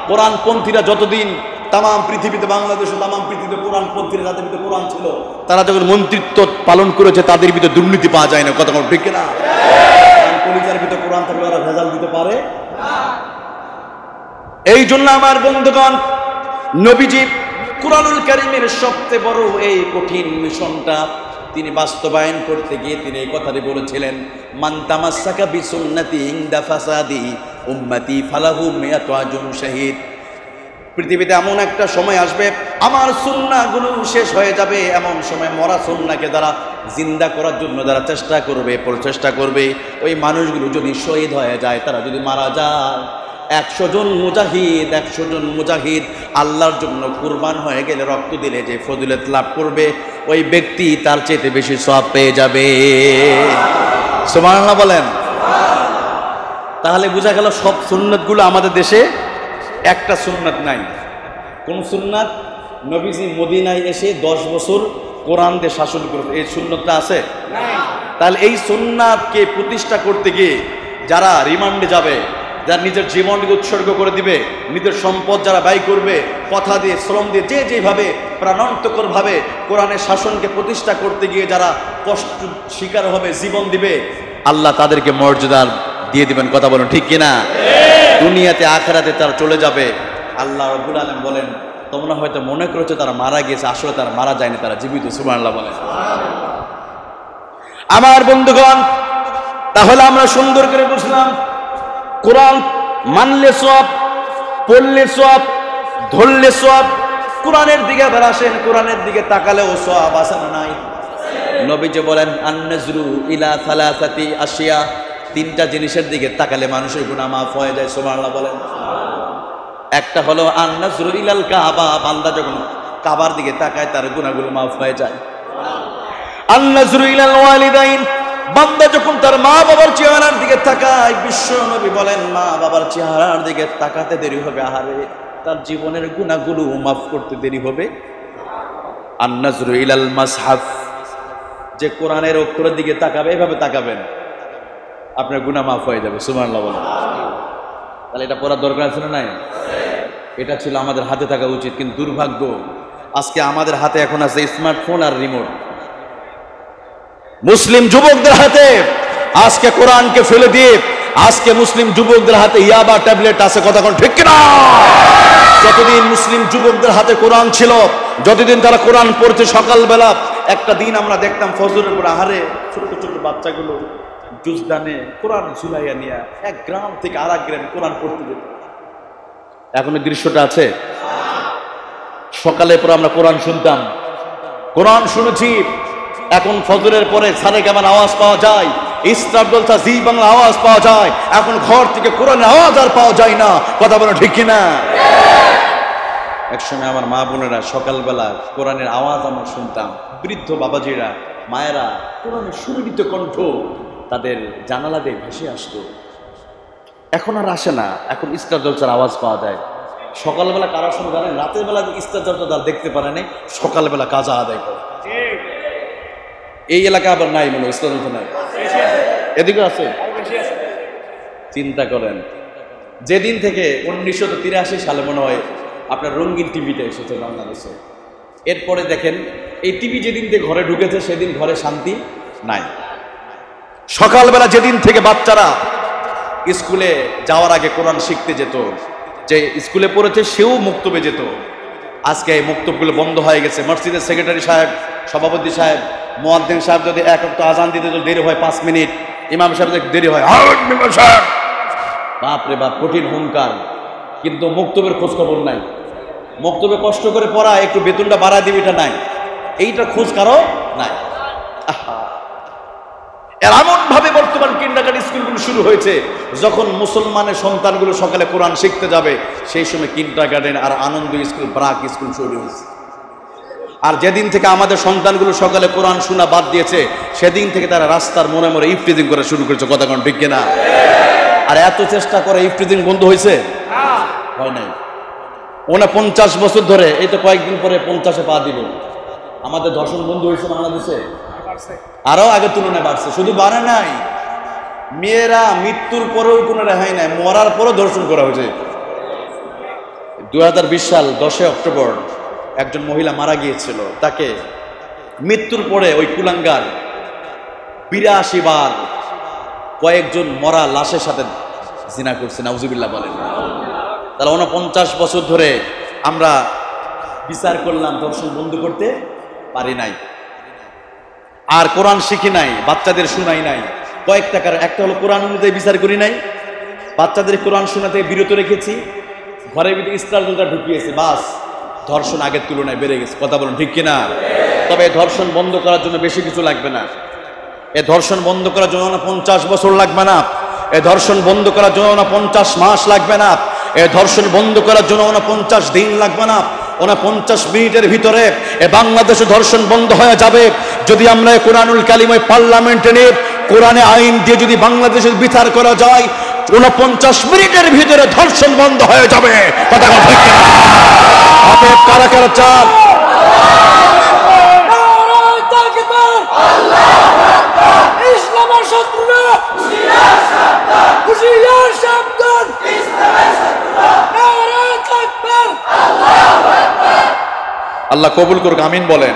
কোরআনপন্থীরা যতদিন তাম পৃথিবীতে, বাংলাদেশে তাম পৃথিবীতে কোরআনপন্থীরা যাদের ভিতরে কোরআন ছিল, তারা যখন মন্ত্রিত্ব পালন করেছে তাদের ভিতরে দুর্নীতি পাওয়া যায় না। কথা ঠিক না? কলিজার ভিতরে কোরআন থাকলে ওরা ভেজাল দিতে পারে? এই জন্য আমার বন্ধুগণ, নবীজি কুরআনুল কারীমের সবচেয়ে বড় এই কঠিন মিশনটা তিনি বাস্তবায়ন করতে গিয়ে তিনি এই কথাটি বলেছিলেন, মান তামাসসাকা বিসুন্নতি ইনদা ফাসাদি উম্মতি ফালাহু মিয়াতু আজরুন শাহীদ। পৃথিবীতে এমন একটা সময় আসবে আমার সুন্নাহগুলো শেষ হয়ে যাবে, এমন সময় মরা সুন্নাহকে যারা জিন্দা করার জন্য যারা চেষ্টা করবে, প্রচেষ্টা করবে, ওই মানুষগুলো যদি শহীদ হয়ে যায়, তারা যদি মারা যায়, 100 জন মুজাহিদ আল্লাহর জন্য কুরবান হয়ে গেলে, রক্ত দিলে যে ফজিলত লাভ করবে, ওই ব্যক্তি তার চেয়ে বেশি সওয়াব পেয়ে যাবে। সুবহানাল্লাহ বলেন। তাহলে বোঝা গেল সব সুন্নাতগুলো আমাদের দেশে একটা সুন্নাত নাই। কোন সুন্নাত? নবীজি মদিনায় এসে 10 বছর কোরআন দিয়ে শাসন করেছে, এই সুন্নাতটা আছে? তাহলে এই সুন্নাতকে প্রতিষ্ঠা করতে গিয়ে যারা রিমান্ডে যাবে, যারা নিজের জীবনকে উৎসর্গ করে দিবে, নিজের সম্পদ যারা ব্যয় করবে, কথা দিয়ে শ্রম দিয়ে যে যেভাবে প্রাণান্তকর ভাবে কোরআনের শাসনকে প্রতিষ্ঠা করতে গিয়ে যারা কষ্ট শিকার হবে, জীবন দিবে, আল্লাহ তাদেরকে মর্যাদা দিয়ে দিবেন। কথা বলুন ঠিক কিনা? দুনিয়াতে আখিরাতে তারা চলে যাবে। আল্লাহ রাব্বুল আলামিন বলেন, তোমরা হয়তো মনে করেছো তারা মারা গেছে, আসলে তারা মারা যায়নি, তারা জীবিত। সুবহানাল্লাহ বলেন। আমার বন্ধুগণ, তাহলে আমরা সুন্দর করে বুঝলাম, কোরআন মানলে সওয়াব, পড়লে সওয়াব, ধরলে সওয়াব। কোরআনের দিকে আবার আসেন, কোরআনের দিকে তাকালেও সওয়াব আছে না নাই? নবীজি বলেন, আন-নাজরু ইলা সালাসাতি আশিয়া, 3টা জিনিসের দিকে তাকালে মানুষের গুনাহ মাফ হয়ে যায়। সুবহানাল্লাহ বলেন। একটা হলো আন-নাজরু ইলাল কাবা, বান্দা যখন কাবার দিকে তাকায় তার গুনাহগুলো মাফ হয়ে যায়। আন-নাজরু ইলাল ওয়ালিদাইন, বান্দা যখন তার মা বাবার চেহারার দিকে তাকায়, বিশ্ব নবী বলেন মা বাবার চেহারার দিকে তাকাতে দেরি হবে, আহারে তার জীবনের গুনাহগুলো মাফ করতে দেরি হবে। আন-নাজরু ইলাল মাসহাফ, যে কোরআনের অক্ষরের দিকে তাকাবে, এভাবে তাকাবেন, আপনার গুনাহ মাফ হয়ে যাবে। সুবহানাল্লাহ বলেন। তাহলে এটা পড়ার দরকার আছে না নাই? এটা ছিল আমাদের হাতে থাকা উচিত, কিন্তু দুর্ভাগ্য আজকে আমাদের হাতে এখন আছে স্মার্টফোন আর রিমোট। মুসলিম যুবকদের হাতে আজকে কোরআনকে ফেলে দিয়ে আজকে মুসলিম যুবকদের হাতে ইয়াবা ট্যাবলেট আছে। কথা কোন ঠিক কিনা? যতদিন মুসলিম যুবকদের হাতে কোরআন ছিল, যতদিন তারা কোরআন পড়তে, সকালবেলা একটা দিন আমরা দেখতাম ফজরের পর আহারে ছোট ছোট বাচ্চাগুলো জুজদানে কোরআন ঝুলাইয়া নিয়ে এক গ্রাম থেকে আর এক গ্রামে কোরআন পড়তে যেত। এখন এই দৃশ্যটা আছে? সকালে পরে আমরা কোরআন শুনতাম, কোরআন শুনেছি। এখন ফজরের পরে সারেগামার আওয়াজ পাওয়া যায়, ইসলাম জলসা জি বাংলা আওয়াজ পাওয়া যায়। এখন ঘর থেকে কোরআনের আওয়াজ আর পাওয়া যায় না। কথা বলো ঠিক কিনা? একসময় আমার মা বোনেরা সকালবেলা কোরআনের আওয়াজ আমরা শুনতাম, বৃদ্ধ বাবাজিরা, মায়েরা কোরআনের সুরভিত কণ্ঠ তাদের জানালা দিয়ে ভেসে আসতো। এখন আর আসে না, এখন ইস্তার জলসার আওয়াজ পাওয়া যায়। সকালবেলা কারা শুনে জানেন? রাতের বেলা ইস্তার জলসা তারা দেখতে পারে নাই, সকালবেলা কাজা আদায় করে। এই এলাকা আবার নাই, মনে হয় ইস্তার জলসা নাই, এদিকে আছে। চিন্তা করেন, যেদিন থেকে 1983 সালে মনে হয় আপনার রঙিন টিভিটা এসেছে বাংলাদেশে, এরপরে দেখেন এই টিভি যেদিন থেকে ঘরে ঢুকেছে সেদিন ঘরে শান্তি নাই। সকালবেলা যেদিন থেকে বাচ্চারা স্কুলে যাওয়ার আগে কোরআন শিখতে যেত, যে স্কুলে পড়েছে সেও মুক্তবে যেত, আজকে এই মুক্তবগুলো বন্ধ হয়ে গেছে। মসজিদের সেক্রেটারি সাহেব, সভাপতি সাহেব, মুয়াজ্জিন সাহেব যদি এক ওয়াক্ত আজান দিতে দেরি হয় 5 মিনিট, ইমাম সাহেব দেরি হয় বাপরে বাপ, কঠিন হুঙ্কার, কিন্তু মক্তবের খোঁজ খবর নাই। মক্তবে কষ্ট করে পড়া, একটু বেতনটা বাড়া দিবি, এটা নাই, এইটা খোঁজ কারো নাই। এমন ভাবে বর্তমান কিন্ডারগার্টেন স্কুলগুলো শুরু হয়েছে, যখন মুসলমানের সন্তানগুলো সকালে কোরআন শিখতে যাবে সেই সময় কিন্ডারগার্টেন আর আনন্দ স্কুল, ব্রাক স্কুল শুরু হয়েছে। আর যেদিন থেকে আমাদের সন্তানগুলো সকালে কোরআন শোনা বাদ দিয়েছে, সেদিন থেকে তারা রাস্তার মোড়ে মোড়ে ইফটিজিং করা শুরু করেছে। কথা কোন ঠিক কিনা? আর এত চেষ্টা করে ইফটিজিং বন্ধ হয়েছে? হয় নাই। 49 বছর ধরে, এই তো কয়েকদিন পরে 50-এ পা দিব। আমাদের ধর্ষণ বন্ধ হয়েছে বাংলাদেশে? আরো আগের তুলনায় বাড়ছে। শুধু বাড়ে নাই, মেয়েরা মৃত্যুর পরেও কোনো রেহাই নাই, মরার পরেও ধর্ষণ করা হয়েছে। 2020 সাল 10 অক্টোবর একজন মহিলা মারা গিয়েছিল, তাকে মৃত্যুর পরে ওই কুলাঙ্গার 82 বার কয়েকজন মরা লাশের সাথে জিনা করছে। নাউজুবিল্লাহ বলেন। তাহলে 49 বছর ধরে আমরা বিচার করলাম, ধর্ষণ বন্ধ করতে পারি নাই। আর কোরআন শিখি নাই, বাচ্চাদের শুনাই নাই। কয়েক টাকার একটা হলো কোরআন অনুযায়ী বিচার করি নাই, বাচ্চাদের কোরআন শোনাতে বিরত রেখেছি, ঘরের ভিতরে স্টারগুলোটা ঢুকিয়েছে, বাস ধর্ষণ আগের তুলনায় বেড়ে গেছে। কথা বলুন ঠিক কিনা? তবে ধর্ষণ বন্ধ করার জন্য বেশি কিছু লাগবে না। এ ধর্ষণ বন্ধ করার জন্য 50 বছর লাগবে না। এ ধর্ষণ বন্ধ করার জন্য 50 মাস লাগবে না। এ ধর্ষণ বন্ধ করার জন্য 49 দিন লাগবে না। 49 মিনিটের ভিতরে এ বাংলাদেশে ধর্ষণ বন্ধ হয়ে যাবে। যদি আমরা কোরআনুল কালিমায় পার্লামেন্টে নিয়ে কোরআনে আইন দিয়ে যদি বাংলাদেশের বিচার করা যায়, 49 মিনিটের ভিতরে ধর্ষণ বন্ধ হয়ে যাবে। কথা ঠিক কিনা? অতএব কারা কারা চান? আল্লাহ কবুল করুক, আমিন বলেন।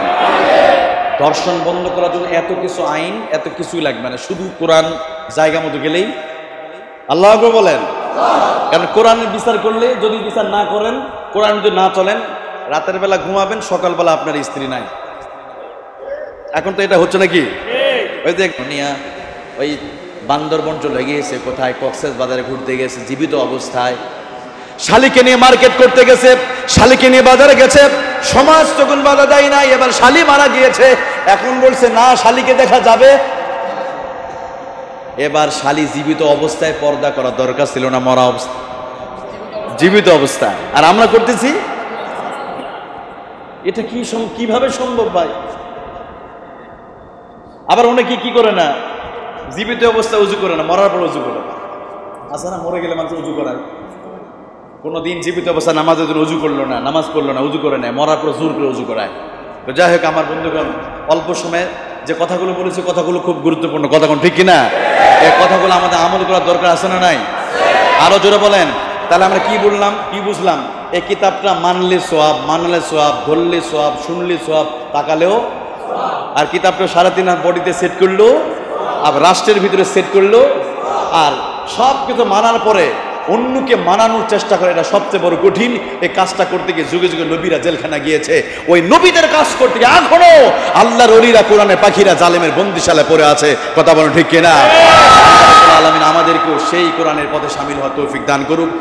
ধর্ষণ বন্ধ করার জন্য এত কিছু আইন, এত কিছুই লাগবে না, শুধু কোরআন জায়গা মতো গেলেই। আল্লাহ আকবার বলেন। কারণ কোরআনের বিচার করলে, যদি বিচার না করেন, কোরআন যদি না চলেন, রাতের বেলা ঘুমাবেন, সকালবেলা আপনার স্ত্রী নাই। এখন তো এটা হচ্ছে নাকি? ওই যে ওই বান্দরবন চলে গিয়েছে, কোথায় কক্সেস বাজারে ঘুরতে গেছে জীবিত অবস্থায়, শালিকে নিয়ে মার্কেট করতে গেছে, শালিকে নিয়ে বাজারে গেছে, সমাজ তখন বাধা দেয় নাই। এবার শালি মারা গিয়েছে, এখন বলছে না শালিকে দেখা যাবে। এবার শালি জীবিত অবস্থায় পর্দা করা দরকার ছিল না, মরা অবস্থা, জীবিত অবস্থায়। আর আমরা করতেছি। এটা কিভাবে সম্ভব ভাই? আবার অনেকে কি করে না, জীবিত অবস্থায় উজু করে না, মরার পর উজু করে। আচ্ছা না, মরে গেলে মানুষ উজু করায়। কোনোদিন জীবিত অবস্থায় নামাজের জন্য উজু করলো না, নামাজ পড়লো না, উজু করে নেয়, মরার পর জোর করে উজু করায়। তো যাই হোক আমার বন্ধুগণ, অল্প সময়ে যে কথাগুলো বলেছি, কথাগুলো খুব গুরুত্বপূর্ণ। কথা কোন ঠিক কিনা? এই কথাগুলো আমাদের আমল করার দরকার আছে না নাই? আরো জোরে বলেন। তাহলে আমরা কি বললাম, কি বুঝলাম? এই কিতাবটা মানলে সোয়াব, মানলে সোয়াব, ধরলে সোয়াব, শুনলে সোয়াব, তাকালেও। আর কিতাবটা 3.5 হাত বডিতে সেট করলো, আর রাষ্ট্রের ভিতরে সেট করলো, আর সব কিছু মানার পরে অন্যকে মানানোর চেষ্টা করে, এটা সবচেয়ে বড় কঠিন। এই কাজটা করতে গিয়ে যুগে যুগে নবীরা জেলখানা গিয়েছে। ওই নবীদের কাজ করতে গিয়ে এখনো আল্লাহর ওলিরা, কোরআনের পাখিরা জালেমের বন্দিশালায় পড়ে আছে। কথা বলেন ঠিক কিনা? আল্লাহ রাব্বুল আলামিন আমাদেরকেও সেই কোরআনের পথে শামিল হওয়ার তৌফিক দান করুক।